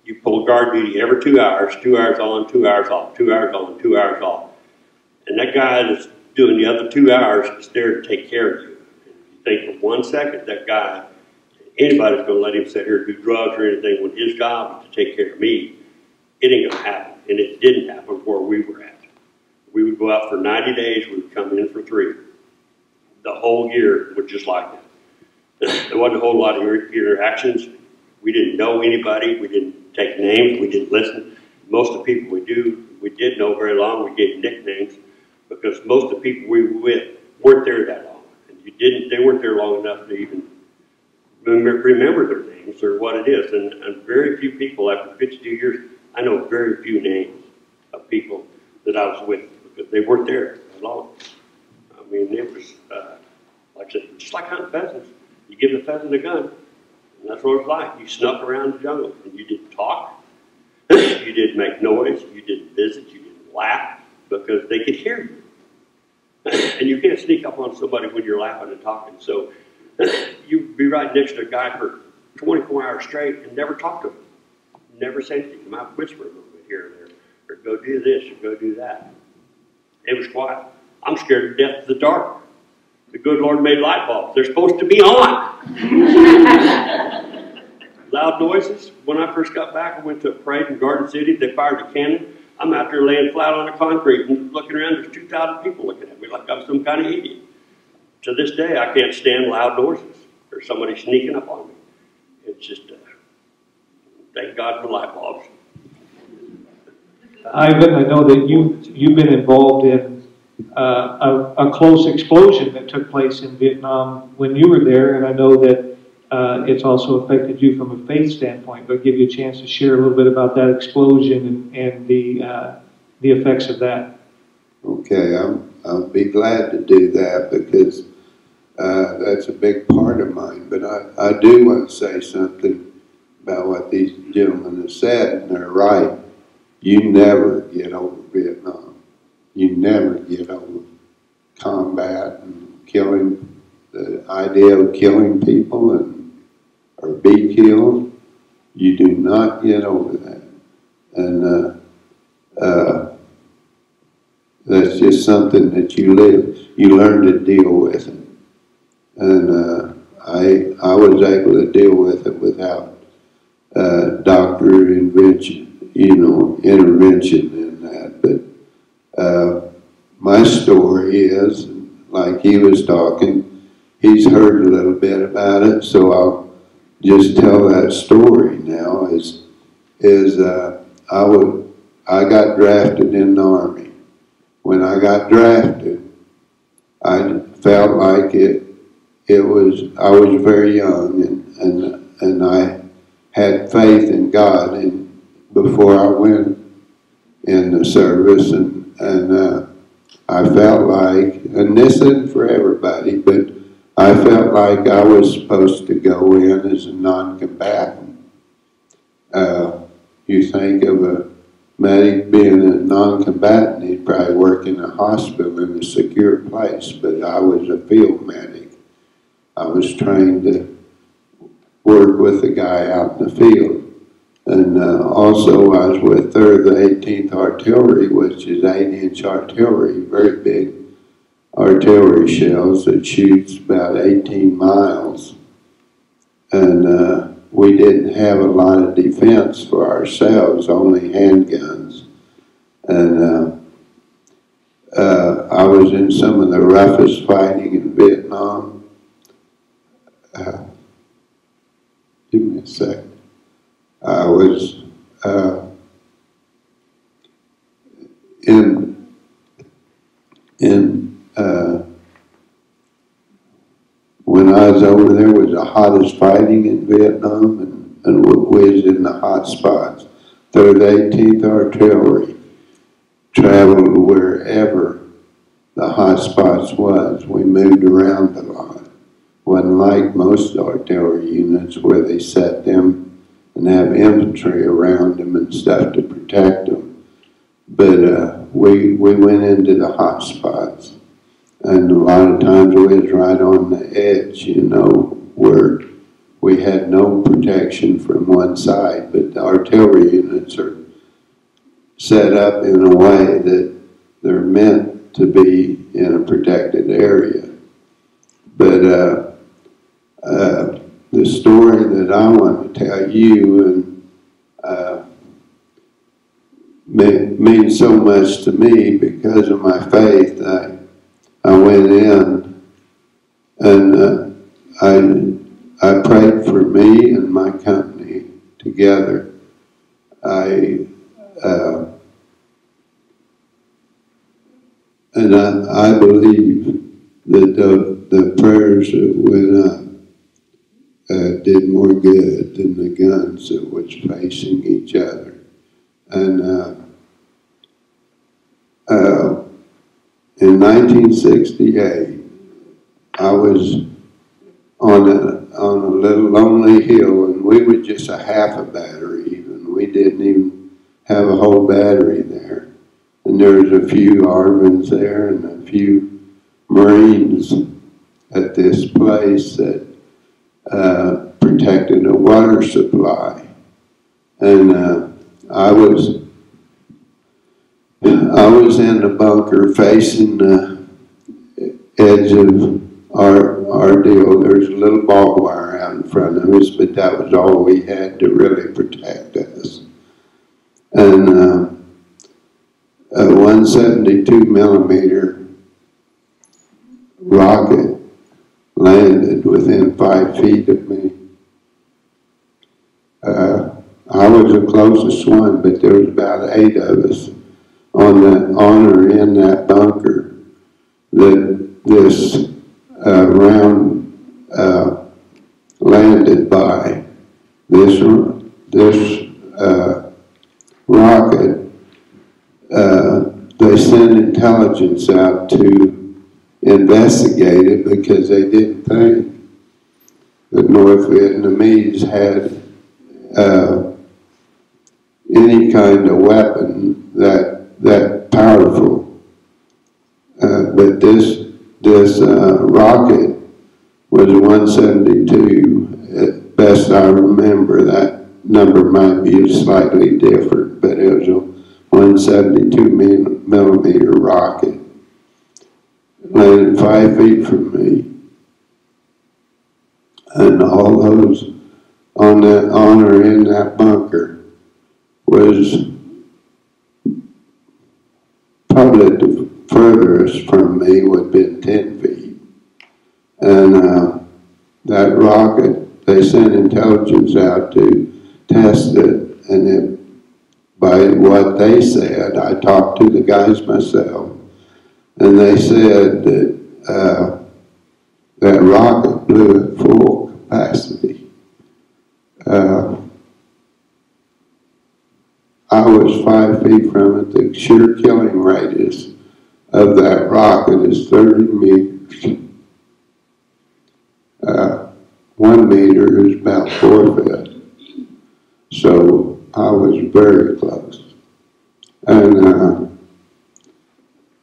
you pull guard duty every 2 hours, 2 hours on, 2 hours off, 2 hours on, 2 hours off. And that guy that's doing the other 2 hours is there to take care of you. If you think for 1 second that guy, anybody's going to let him sit here and do drugs or anything when his job is to take care of me, it ain't going to happen. And it didn't happen where we were at. We would go out for 90 days, we would come in for 3. The whole year was just like that. There wasn't a whole lot of interactions. We didn't know anybody. We didn't take names. We didn't listen. Most of the people we did know very long, we gave nicknames, because most of the people we were with weren't there that long. And they weren't there long enough to even remember their names or what it is. And very few people, after 52 years, I know very few names of people that I was with, because they weren't there that long. I mean, it was, like I said, just like hunting pheasants. You give the pheasant a gun, and that's what it was like. You snuck around the jungle, and you didn't talk, you didn't make noise, you didn't visit, you didn't laugh, because they could hear you. And you can't sneak up on somebody when you're laughing and talking. So you'd be right next to a guy for 24 hours straight and never talk to him. Never say anything. You might whisper a little bit here and there, or go do this, or go do that. It was quiet. I'm scared to death of the dark. The good Lord made light bulbs. They're supposed to be on. Loud noises. When I first got back, I went to a parade in Garden City. They fired a cannon. I'm out there laying flat on the concrete and looking around. There's 2,000 people looking at me like I'm some kind of idiot. To this day, I can't stand loud noises or somebody sneaking up on me. It's just, thank God for light bulbs. Ivan, I know that you've been involved in a close explosion that took place in Vietnam when you were there, and I know that it's also affected you from a faith standpoint, but give you a chance to share a little bit about that explosion and the effects of that. Okay, I'll be glad to do that because that's a big part of mine. But I do want to say something about what these gentlemen have said, and they're right. You never get over Vietnam. You never get over combat and killing, the idea of killing people or be killed. You do not get over that. And that's just something that you live. You learn to deal with it. And I was able to deal with it without doctor intervention in that. But my story is, like he was talking, he's heard a little bit about it, so I'll just tell that story now. I got drafted in the Army. When I got drafted, I felt like I was very young, and I had faith in God and before I went in the service, and I felt like, and this isn't for everybody, but I felt like I was supposed to go in as a non-combatant. You think of a medic being a non-combatant, he'd probably work in a hospital in a secure place, but I was a field medic. I was trained to work with the guy out in the field. And also I was with 3rd the 18th Artillery, which is 8-inch artillery, very big artillery shells that shoots about 18 miles. And we didn't have a lot of defense for ourselves, only handguns. And I was in some of the roughest fighting in Vietnam. Give me a second. I was when I was over there was the hottest fighting in Vietnam, and we was in the hot spots. 3rd 18th Artillery traveled wherever the hot spots was. We moved around a lot. Wasn't like most artillery units where they set them and have infantry around them and stuff to protect them. But we went into the hot spots, and a lot of times we was right on the edge, you know, where we had no protection from one side. But the artillery units are set up in a way that they're meant to be in a protected area. But the story that I want to tell you means so much to me because of my faith. I went in and I prayed for me and my company together. And I believe that the prayers that went up did more good than the guns that was facing each other. And in 1968, I was on a little lonely hill, and we were just a half a battery even. We didn't even have a whole battery there. And there was a few Arvins there and a few Marines at this place that protected a water supply. And I was in the bunker facing the edge of our deal. There's a little barbed wire out in front of us, but that was all we had to really protect us. And a 172 millimeter rocket landed within 5 feet of me. I was the closest one, but there was about 8 of us on or in that bunker that this round landed by. This rocket, they sent intelligence out to investigate it because they didn't think the North Vietnamese had any kind of weapon that powerful. But this rocket was 172. At best I remember, that number might be slightly different, but it was a 172 millimeter rocket. Landed 5 feet from me. And all those on or in that bunker was probably the furthest from me would have been 10 feet. And that rocket, they sent intelligence out to test it, and by what they said, I talked to the guys myself, and they said that that rocket blew at full capacity. I was 5 feet from it. The sheer killing radius of that rocket is 30 meters. 1 meter is about 4 feet. So I was very close. And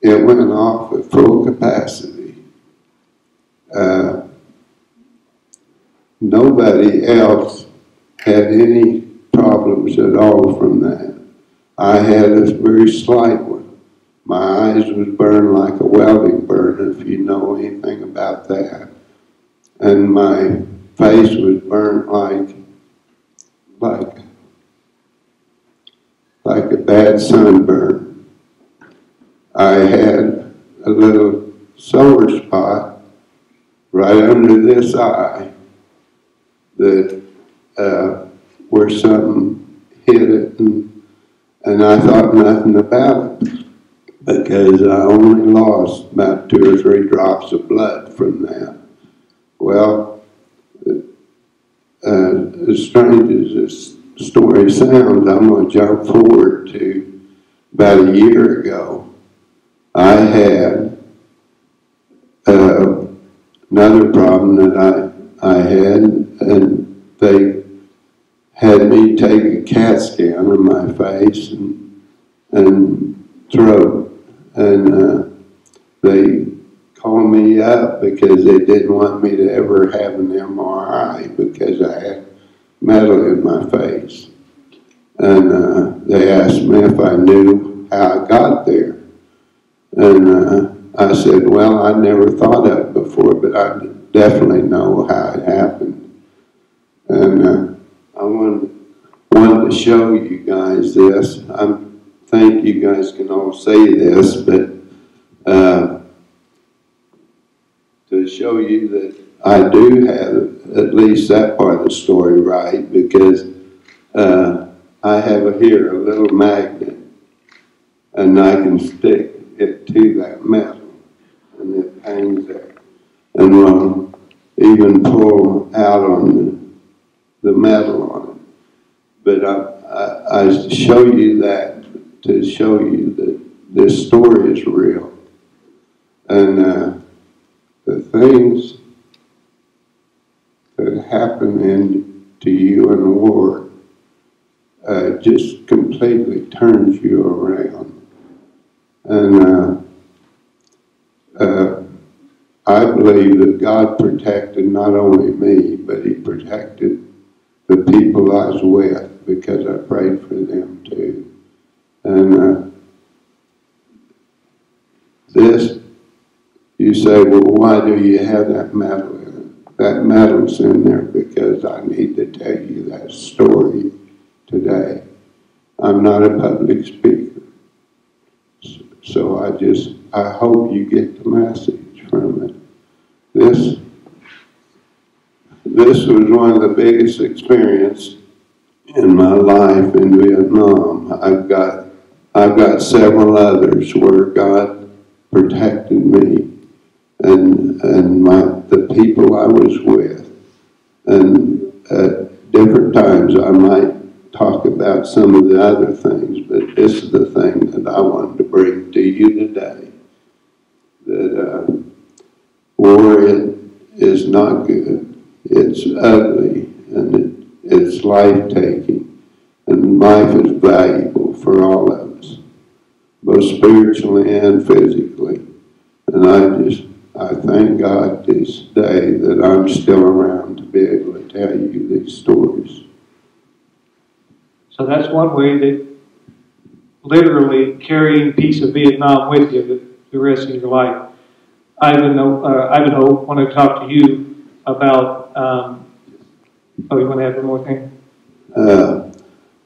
it went off at full capacity. Nobody else had any problems at all from that. I had a very slight one. My eyes was burned like a welding burn, if you know anything about that. And my face was burnt like a bad sunburn. I had a little sore spot right under this eye that where something hit it, and I thought nothing about it because I only lost about 2 or 3 drops of blood from that. Well, as strange as this story sounds, I'm going to jump forward to about a year ago. I had another problem that I had, and they had me take a CAT scan of my face and throat, and they called me up because they didn't want me to ever have an MRI because I had metal in my face. And they asked me if I knew how I got there. And I said, well, I never thought of it before, but I definitely know how it happened. And I wanted to show you guys this. I think you guys can all see this, but to show you that I do have at least that part of the story right, because I have here a little magnet, and I can stick it to that metal, and it hangs there, and will even pull out on the metal on it. But I show you that to show you that this story is real. And the things that happen to you in the war just completely turns you around. And I believe that God protected not only me, but He protected the people I was with, because I prayed for them too. And this, you say, well, why do you have that medal in it? That medal's in there because I need to tell you that story today. I'm not a public speaker. So I hope you get the message from it. This was one of the biggest experiences in my life in Vietnam. I've got several others where God protected me and the people I was with. And at different times I might talk about some of the other things, but this is the thing that I wanted to bring to you today. That war is not good. It's ugly, and it's life-taking, and life is valuable for all of us, both spiritually and physically. And I thank God this day that I'm still around to be able to tell you these stories. So that's one way that literally carrying peace of Vietnam with you the rest of your life. Ivanhoe, want to talk to you about, you want to add one more thing?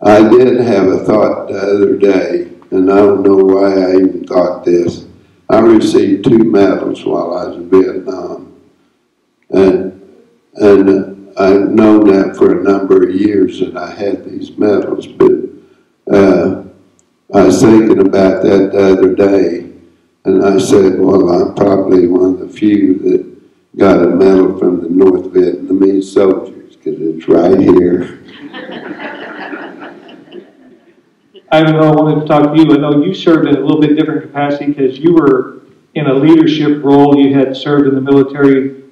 I did have a thought the other day, and I don't know why I even thought this. I received 2 medals while I was in Vietnam, and I've known that for a number of years that I had these medals, but I was thinking about that the other day, and I said, well, I'm probably one of the few that got a medal from the North Vietnamese soldiers, because it's right here. Ivanhoe, I wanted to talk to you. I know you served in a little bit different capacity because you were in a leadership role. You had served in the military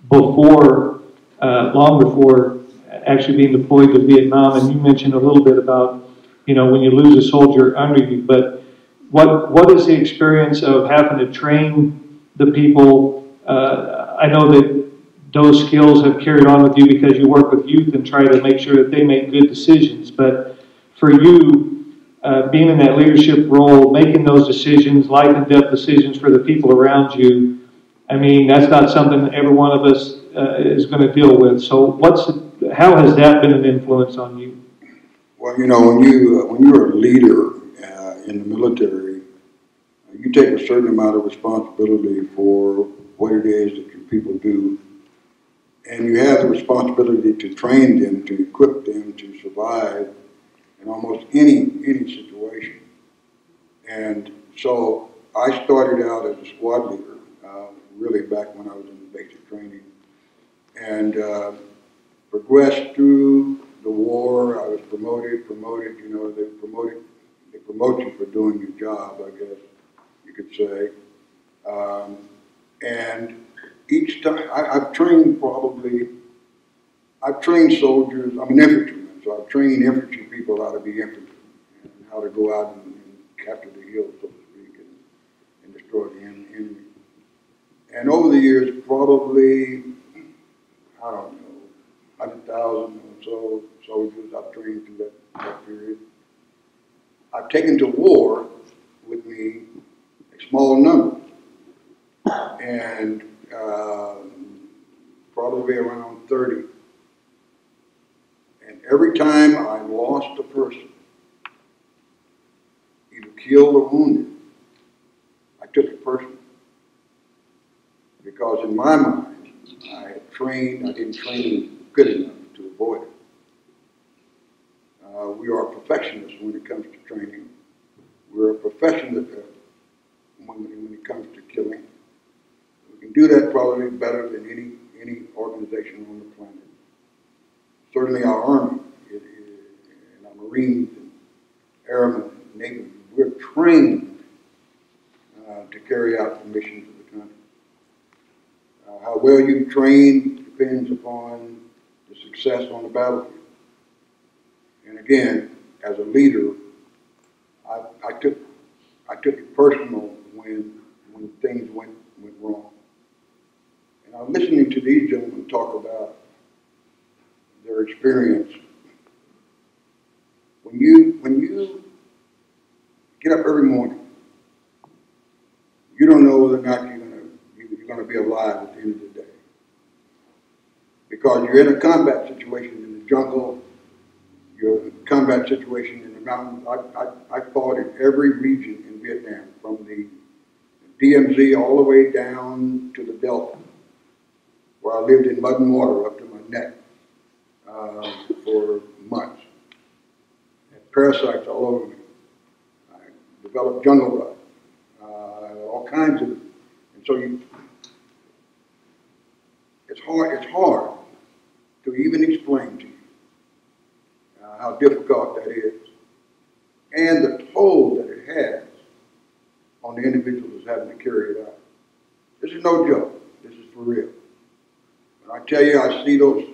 before, long before actually being deployed to Vietnam, and you mentioned a little bit about, when you lose a soldier under you. But what is the experience of having to train the people? I know that those skills have carried on with you because you work with youth and try to make sure that they make good decisions. But for you, being in that leadership role, making those decisions, life and death decisions for the people around you, I mean, that's not something that every one of us is going to deal with. So how has that been an influence on you? Well, when you're a leader in the military, you take a certain amount of responsibility for what it is that your people do. And you have the responsibility to train them, to equip them to survive in almost any situation. And so I started out as a squad leader, really back when I was in basic training, and progressed through the war. I was promoted. They promote you for doing your job, I guess you could say. And each time, I've trained soldiers. I'm an infantryman, so I've trained infantry people how to be infantry and how to go out and capture the hill, so to speak, and destroy the enemy. And over the years, probably, I don't know, 100,000 or so soldiers I've trained through that period. I've taken to war with me a small number, and probably around 30. And every time I lost a person, either killed or wounded, I took it personally. Because in my mind, I didn't train good enough to avoid it. We are perfectionists when it comes to training. We're a perfectionist when it comes to killing. We can do that probably better than any organization on the planet. Certainly our Army and our Marines and Airmen and Navy, we're trained to carry out the missions of the well you train depends upon the success on the battlefield. And again, as a leader, I took it personal when things went wrong. And I'm listening to these gentlemen talk about their experience. When you get up every morning, you don't know whether or not you're gonna be alive at the end of the day. Because you're in a combat situation in the jungle, you're in a combat situation in the mountains. I fought in every region in Vietnam, from the DMZ all the way down to the Delta, where I lived in mud and water up to my neck for months. Had parasites all over me. I developed jungle rot, all kinds of, and so it's hard to even explain to you how difficult that is, and the toll that it has on the individual who's having to carry it out. This is no joke. This is for real. And I tell you, I see those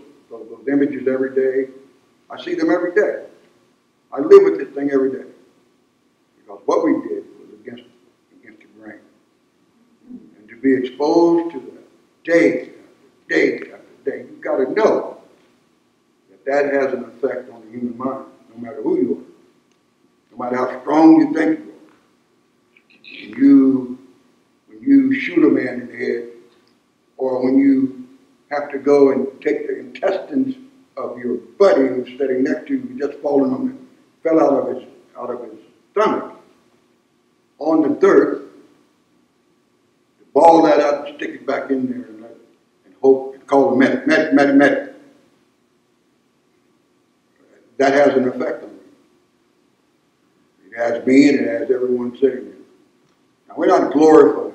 images every day. I see them every day. I live with this thing every day. Because what we did was against the grain. And to be exposed to that day after day after day, you've got to know that has an effect on the human mind, no matter who you are, no matter how strong you think you are. When you shoot a man in the head, or when you have to go and take the intestines of your buddy who's sitting next to you, just fallen on it, fell out of his stomach, on the dirt, to ball that up and stick it back in there and hope and call the medic. That has an effect on you. It has me and it has everyone sitting there. Now, we're not glorifying.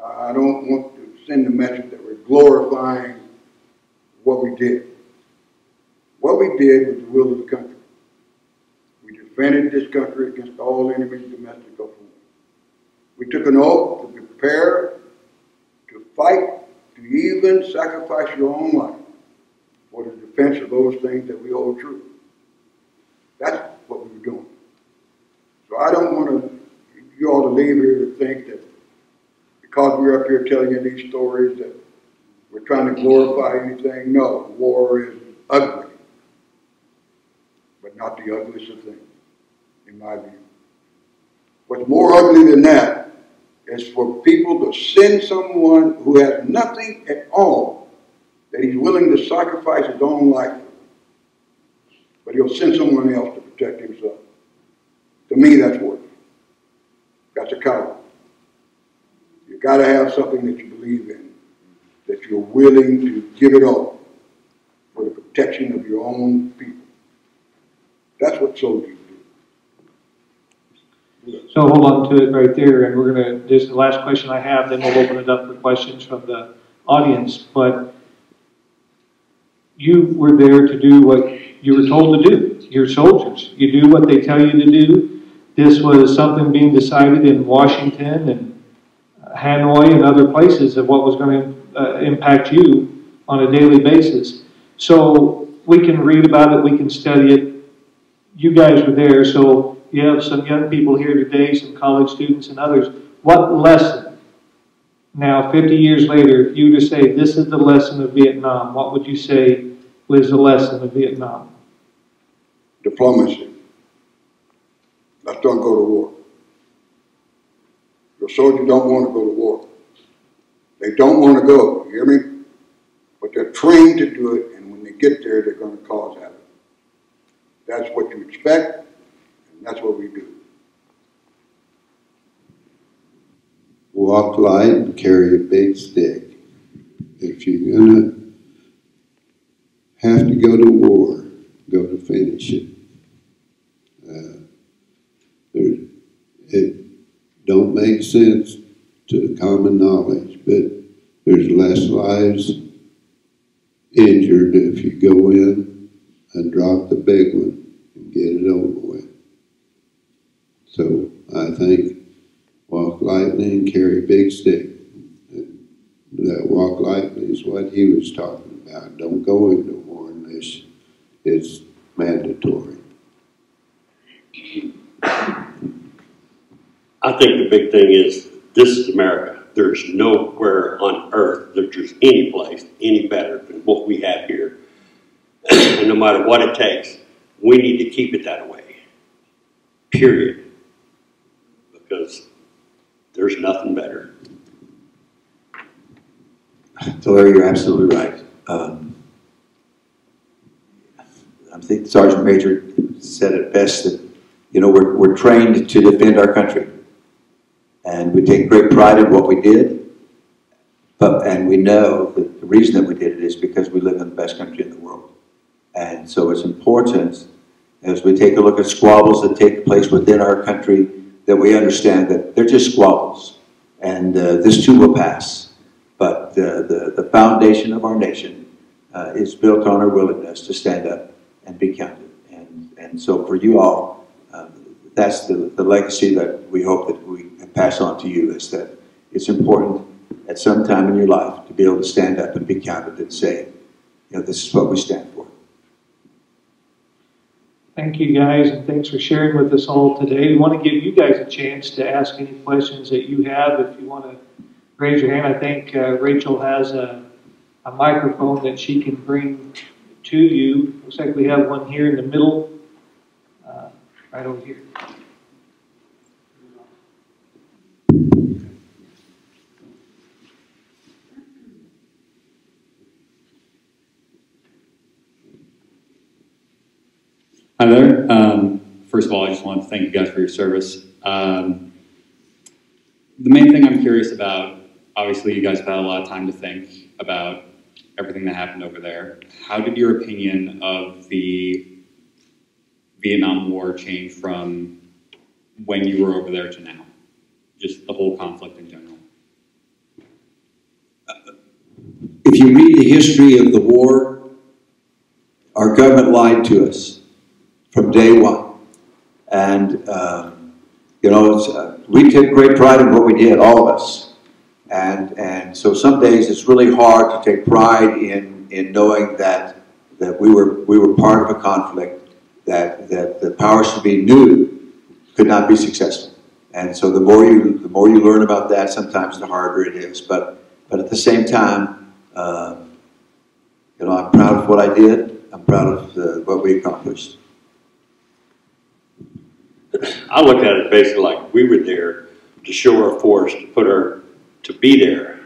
I don't want to send the message that we're glorifying what we did. What we did was the will of the country. We defended this country against all enemies, domestic or foreign. We took an oath to prepare, to fight, to even sacrifice your own life for the defense of those things that we hold true. That's what we were doing. So I don't want you all to leave here to think that because we're up here telling you these stories that we're trying to glorify anything. No, war is ugly, but not the ugliest of things, in my view. What's more ugly than that is for people to send someone who has nothing at all, that he's willing to sacrifice his own life, but he'll send someone else to protect himself. To me, that's worse. That's a coward. You got to have something that you believe in, that you're willing to give it all for the protection of your own people. That's what soldiers do. So hold on to it right there, and we're going to, this is the last question I have, then we'll open it up for questions from the audience. But you were there to do what you were told to do. You're soldiers. You do what they tell you to do. This was something being decided in Washington and Hanoi and other places of what was going to impact you on a daily basis. So we can read about it, we can study it. You guys were there, so you have some young people here today, some college students and others. What lesson, now 50 years later, if you were to say this is the lesson of Vietnam, what would you say was the lesson of Vietnam? Diplomacy. Let's don't go to war. Your soldiers don't want to go to war. They don't want to go, you hear me? But they're trained to do it, and when they get there, they're going to cause havoc. That's what you expect, and that's what we do. Walk light and carry a big stick. If you're going to have to go to war, go to finish it. It don't make sense to common knowledge, but there's less lives injured if you go in and drop the big one and get it over with. So I think walk lightly and carry a big stick. that walk lightly is what he was talking about. Don't go into war unless it's mandatory. I think the big thing is, this is America. There's nowhere on earth that there's any place any better than what we have here. And no matter what it takes, we need to keep it that way. Period. Because there's nothing better. Delari, you're absolutely right. I think Sergeant Major said it best that, you know, we're trained to defend our country. And we take great pride in what we did. And we know that the reason that we did it is because we live in the best country in the world. And so it's important, as we take a look at squabbles that take place within our country, that we understand that they're just squabbles. And this too will pass. But the foundation of our nation is built on our willingness to stand up and be counted. And so for you all, that's the legacy that we hope that we can pass on to you, is that it's important at some time in your life to be able to stand up and be counted and say, you know, this is what we stand for. Thank you guys, and thanks for sharing with us all today. We want to give you guys a chance to ask any questions that you have. If you want to raise your hand, I think Rachel has a microphone that she can bring to you. Looks like we have one here in the middle, right over here. Hi there. First of all, I just want to thank you guys for your service. The main thing I'm curious about, obviously you guys have had a lot of time to think about everything that happened over there. How did your opinion of the Vietnam War change from when you were over there to now? Just the whole conflict in general. If you read the history of the war, our government lied to us from day one. And, you know, we took great pride in what we did, all of us. And so some days it's really hard to take pride in knowing that we were part of a conflict that the powers to be knew could not be successful. And so the more you learn about that, sometimes the harder it is. But at the same time, you know, I'm proud of what I did. I'm proud of what we accomplished. I look at it basically like we were there to show our force, to be there,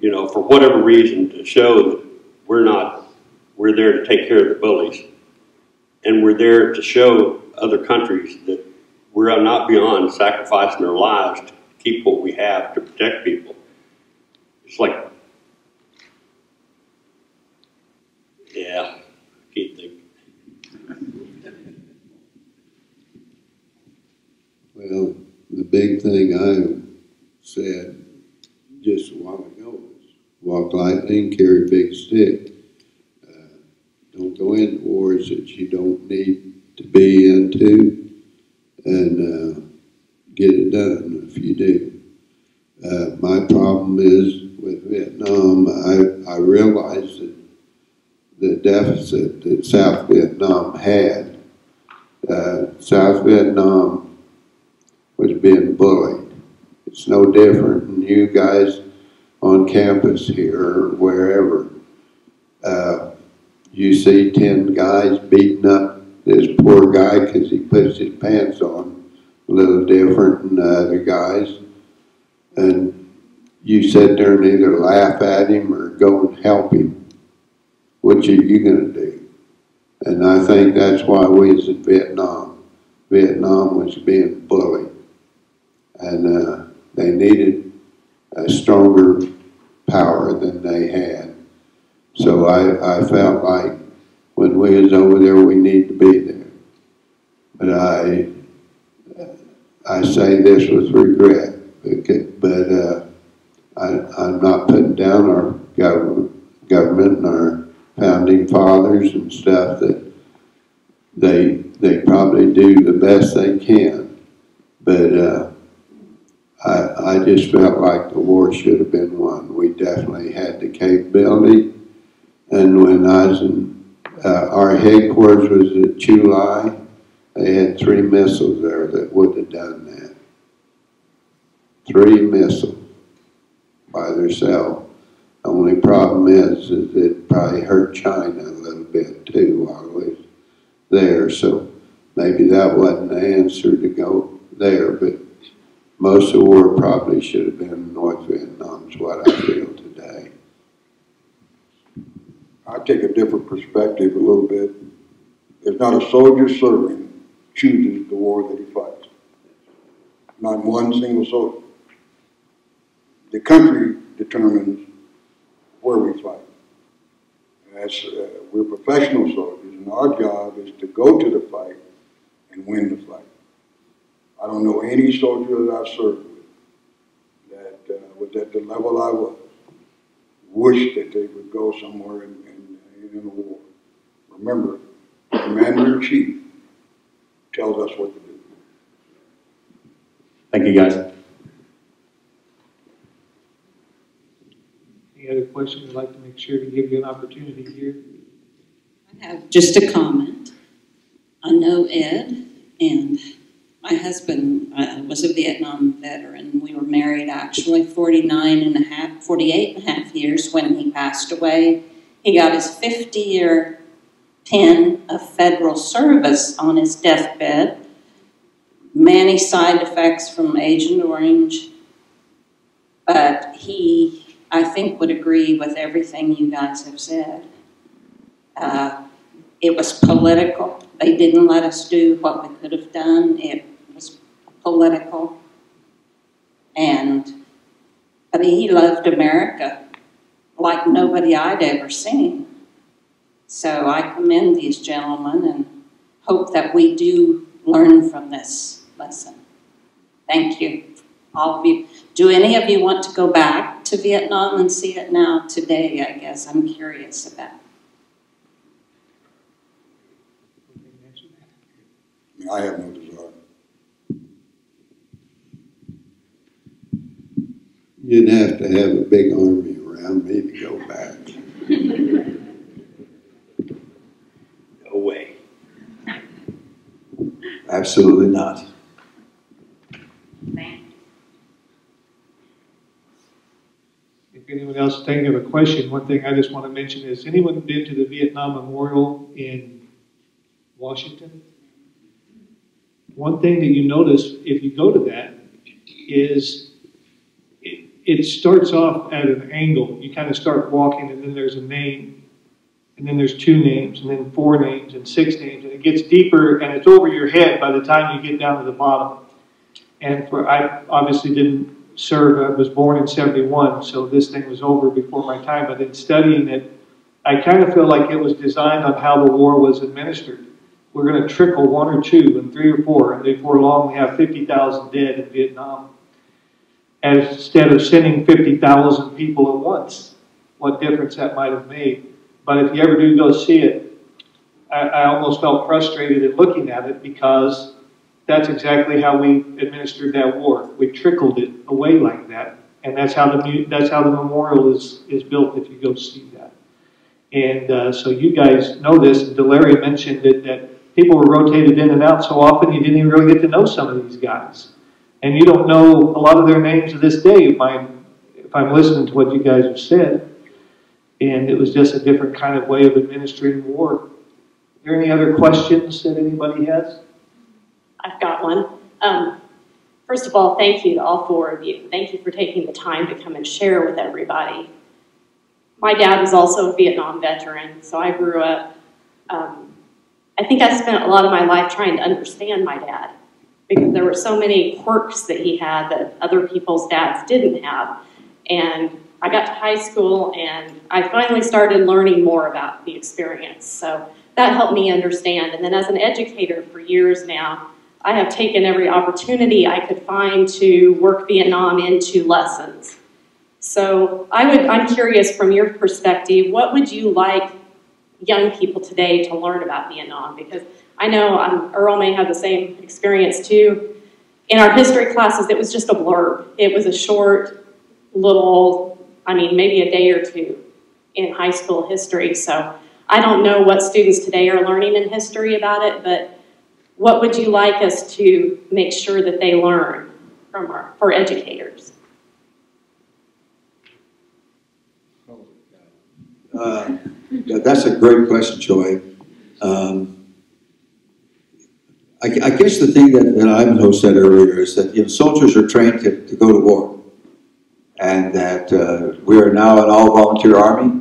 you know, for whatever reason, to show that we're there to take care of the bullies. And we're there to show other countries that we're not beyond sacrificing our lives to keep what we have to protect people. It's like, yeah, I can't think. Well, the big thing I said just a while ago is walk lightly and carry a big stick. Don't go into wars that you don't need to be into, and get it done if you do. My problem is with Vietnam, I realized that the deficit that South Vietnam had. South Vietnam was being bullied. It's no different than you guys on campus here or wherever. You see 10 guys beating up this poor guy because he puts his pants on a little different than the other guys. And you sit there and either laugh at him or go and help him. Which are you going to do? And I think that's why we was in Vietnam. Vietnam was being bullied. And they needed a stronger power than they had. So I felt like when we was over there, we need to be there. But I say this with regret, but I'm not putting down our government and our founding fathers and stuff, that they probably do the best they can. But I just felt like the war should have been won. We definitely had the capability. And when I was in, our headquarters was at Chulai, they had 3 missiles there that would have done that. 3 missiles by themselves. The only problem is it probably hurt China a little bit too while it was there. So maybe that wasn't the answer to go there, but most of the war probably should have been in North Vietnam is what I feel today. I take a different perspective a little bit. There's not a soldier serving chooses the war that he fights. Not one single soldier. The country determines where we fight. We're professional soldiers, and our job is to go to the fight and win the fight. I don't know any soldier that I've served with that was at the level I was, wish that they would go somewhere in a war. Remember, the Commander-in-Chief tells us what to do. Thank you, guys. Any other questions? I'd like to make sure to give you an opportunity here. I have just a comment. I know Ed, and my husband was a Vietnam veteran. We were married actually 48 and a half years when he passed away. He got his 50-year pin of federal service on his deathbed. Many side effects from Agent Orange, but he, I think, would agree with everything you guys have said. It was political. They didn't let us do what we could have done. It was political. But he loved America like nobody I'd ever seen. So I commend these gentlemen and hope that we do learn from this lesson. Thank you, all of you. Do any of you want to go back to Vietnam and see it now today, I guess? I'm curious about it. I have no desire. You'd have to have a big army around me to go back. No way. Absolutely not. If anyone else thinking of a question, one thing I just want to mention is, anyone been to the Vietnam Memorial in Washington? One thing that you notice if you go to that is it starts off at an angle. You kind of start walking, and then there's a name, and then there's 2 names, and then 4 names, and 6 names, and it gets deeper, and it's over your head by the time you get down to the bottom. And I obviously didn't serve. I was born in '71, so this thing was over before my time. But in studying it, I kind of feel like it was designed on how the war was administered. We're going to trickle 1 or 2 and 3 or 4, and before long we have 50,000 dead in Vietnam. And instead of sending 50,000 people at once, what difference that might have made. But if you ever do go see it, I almost felt frustrated at looking at it, because that's exactly how we administered that war. We trickled it away like that, and that's how the memorial is built if you go see that. And so you guys know this, and Delari mentioned that people were rotated in and out so often you didn't even really get to know some of these guys. And you don't know a lot of their names to this day if I'm listening to what you guys have said. And it was just a different kind of way of administering war. Are there any other questions that anybody has? I've got one. First of all, thank you to all 4 of you. Thank you for taking the time to come and share with everybody. My dad was also a Vietnam veteran, so I grew up. I think I spent a lot of my life trying to understand my dad, because there were so many quirks that he had that other people's dads didn't have. And I got to high school and I finally started learning more about the experience. So that helped me understand. And then as an educator for years now, I have taken every opportunity I could find to work Vietnam into lessons. So I'm curious, from your perspective, what would you like young people today to learn about Vietnam? Because I know Earl may have the same experience too. in our history classes, it was just a blurb. It was a short little, I mean, maybe a day or two in high school history. So I don't know what students today are learning in history about it, but what would you like us to make sure that they learn from for educators? That's a great question, Joy. I guess the thing that Ivanhoe said earlier is that soldiers are trained to go to war, and that we are now an all-volunteer army.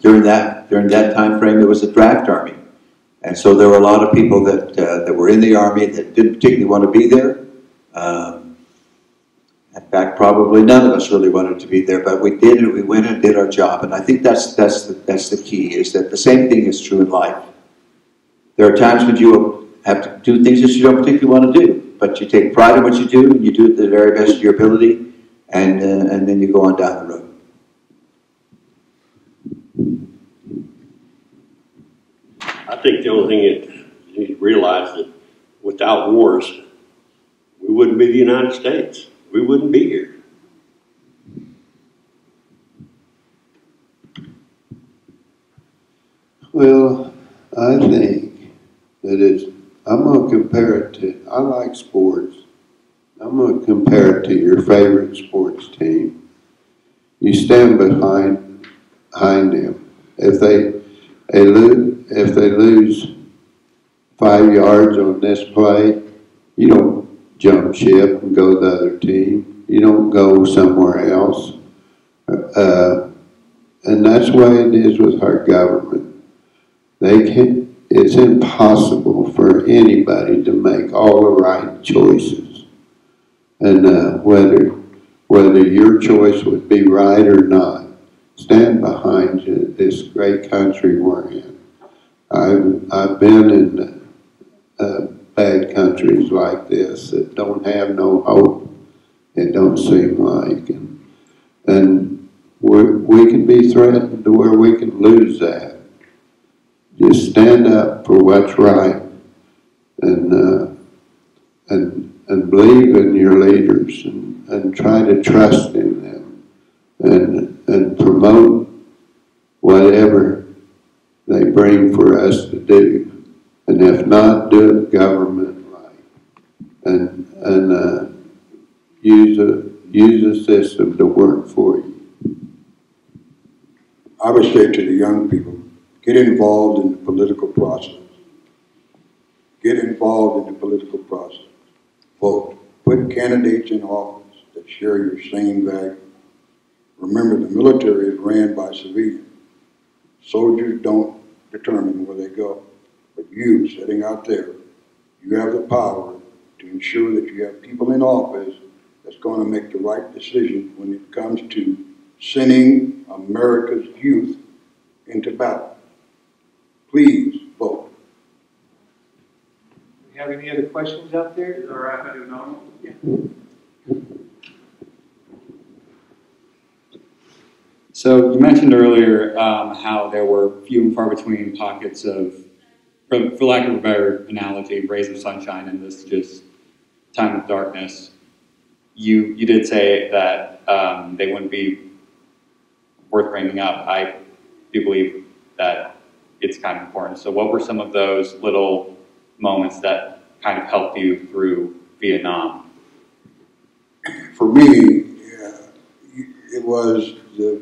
During that time frame, it was a draft army, and so there were a lot of people that were in the army that didn't particularly want to be there. In fact, probably none of us really wanted to be there, but we did, and we went and did our job. And I think that's the key, is that the same thing is true in life. There are times when you have to do things that you don't particularly want to do, but you take pride in what you do, and you do it to the very best of your ability, and then you go on down the road. I think the only thing that you need to realize that without wars, we wouldn't be the United States. We wouldn't be here. Well, I think that I'm going to compare it to, I like sports. I'm going to compare it to your favorite sports team. You stand behind them. If they lose 5 yards on this play, you don't jump ship and go to the other team. You don't go somewhere else. And that's the way it is with our government. It's impossible for anybody to make all the right choices. And whether your choice would be right or not, stand behind this great country we're in. I've been in bad countries like this that don't have no hope, it don't seem like. And we can be threatened to where we can lose that. Just stand up for what's right and believe in your leaders and try to trust in them and promote whatever they bring for us to do. And if not, do it government-like, and use a system to work for you. I would say to the young people, get involved in the political process. Get involved in the political process. Vote. Put candidates in office that share your same value. Remember, the military is ran by civilians. Soldiers don't determine where they go. But you, sitting out there, you have the power to ensure that you have people in office that's going to make the right decision when it comes to sending America's youth into battle. Please vote. Do we have any other questions out there? Is it all right if I do normal? Yeah. So you mentioned earlier how there were few and far between pockets of, for lack of a better analogy, rays of sunshine in this just time of darkness. You did say that they wouldn't be worth bringing up. I do believe that it's kind of important. So what were some of those little moments that kind of helped you through Vietnam? For me, it was the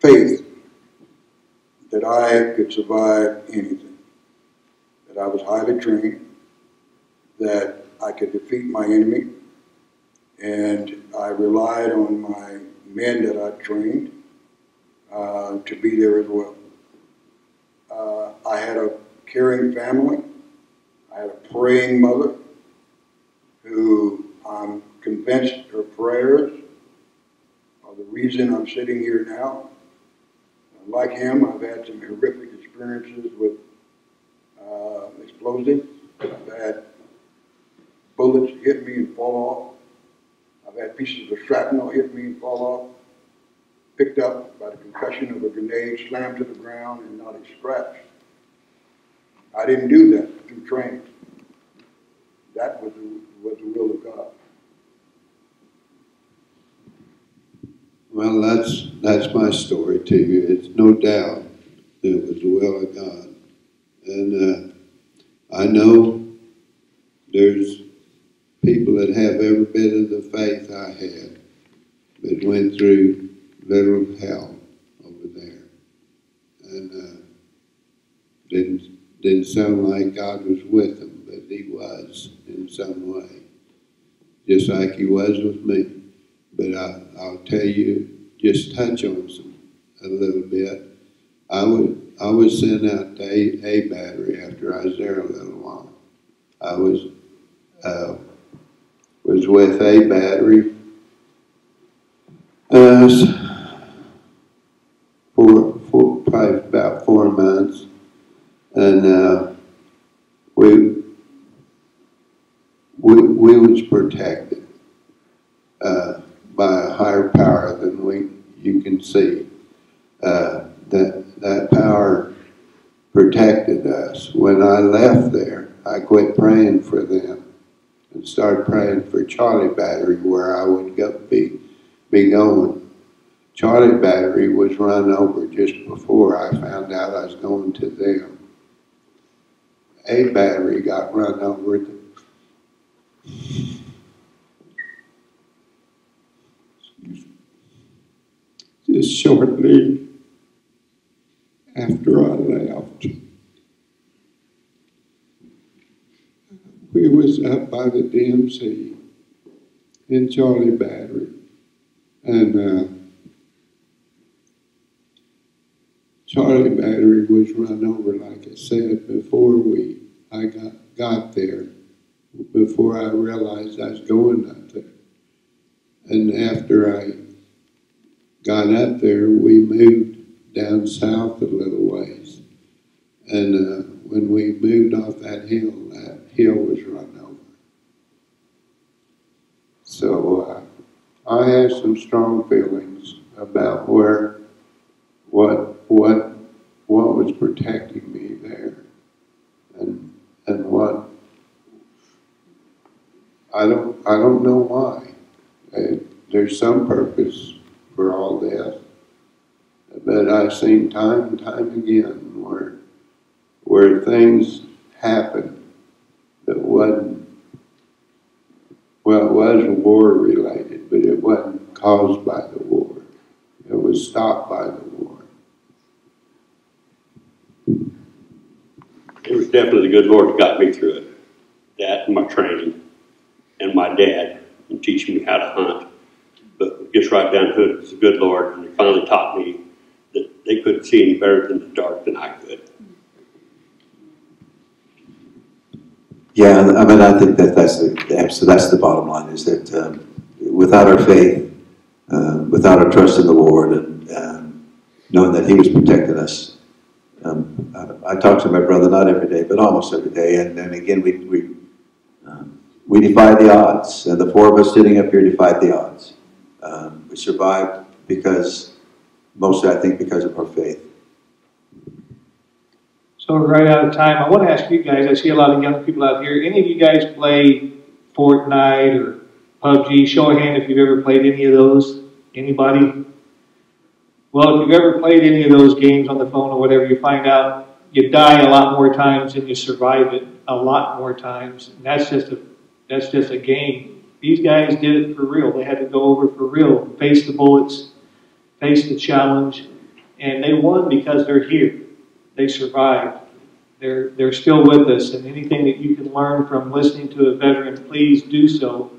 faith that I could survive anything, that I was highly trained, that I could defeat my enemy, and I relied on my men that I trained to be there as well. I had a caring family. I had a praying mother who I'm convinced her prayers are the reason I'm sitting here now. Like him, I've had some horrific experiences with explosives. I've had bullets hit me and fall off. I've had pieces of shrapnel hit me and fall off. Picked up by the concussion of a grenade, slammed to the ground, and not a scratch. I didn't do that through training. That was the was the will of God. Well, that's my story too. It's no doubt that it was the will of God. And I know there's people that have every bit of the faith I had, but went through literal hell over there. And didn't sound like God was with them, but he was in some way, just like he was with me. But I'll tell you, just touch on a little bit. I was sent out to a battery after I was there a little while. I was with a battery for probably about 4 months, and we was protected by a higher power than you can see. That power protected us. When I left there, I quit praying for them and started praying for Charlie Battery, where I would be going. Charlie Battery was run over just before I found out I was going to them. A Battery got run over just shortly after I left. We was up by the DMC in Charlie Battery, and Charlie Battery was run over, like I said, before I got there, before I realized I was going up there. And after I got up there, we moved down south a little ways. And when we moved off that hill was run over. So I have some strong feelings about what was protecting me there, and what I don't know why. There's some purpose for all this, but I've seen time and time again where things happen that wasn't, well, it was war related, but it wasn't caused by the war. It was stopped by the war. It was definitely the good Lord that got me through it. That and my training and my dad and teaching me how to hunt. But just right down to it, it was the good Lord, and he finally taught me that they couldn't see any better in the dark than I could. Yeah, I mean, I think that's the bottom line, is that without our faith, without our trust in the Lord, and knowing that he was protecting us, I talk to my brother not every day, but almost every day, and again, we defied the odds, and the four of us sitting up here defied the odds. We survived mostly I think because of our faith. So we're right out of time. I want to ask you guys, I see a lot of young people out here. Any of you guys play Fortnite or PUBG? Show of hand if you've ever played any of those. Anybody? Well, if you've ever played any of those games on the phone or whatever, you find out you die a lot more times than you survive it a lot more times. And that's just a game. These guys did it for real. They had to go over for real, face the bullets, face the challenge, and they won because they're here. They survived. They're still with us, and anything that you can learn from listening to a veteran, please do so.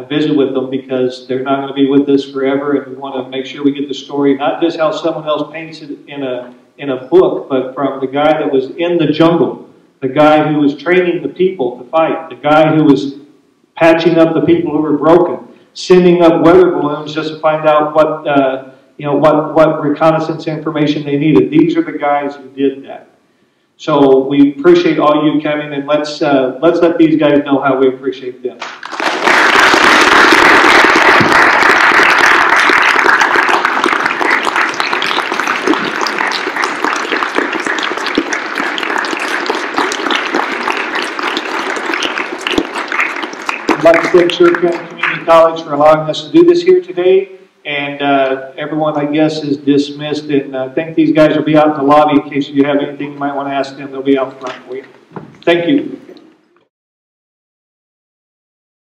Visit with them, because they're not going to be with us forever, and we want to make sure we get the story, not just how someone else paints it in a book, but from the guy that was in the jungle, the guy who was training the people to fight, the guy who was patching up the people who were broken, sending up weather balloons just to find out what reconnaissance information they needed. These are the guys who did that. So we appreciate all you coming, and let's let these guys know how we appreciate them. like to thank Seward County Community College for allowing us to do this here today. And everyone, I guess, is dismissed. And I think these guys will be out in the lobby in case you have anything you might want to ask them. They'll be out front for you. Thank you.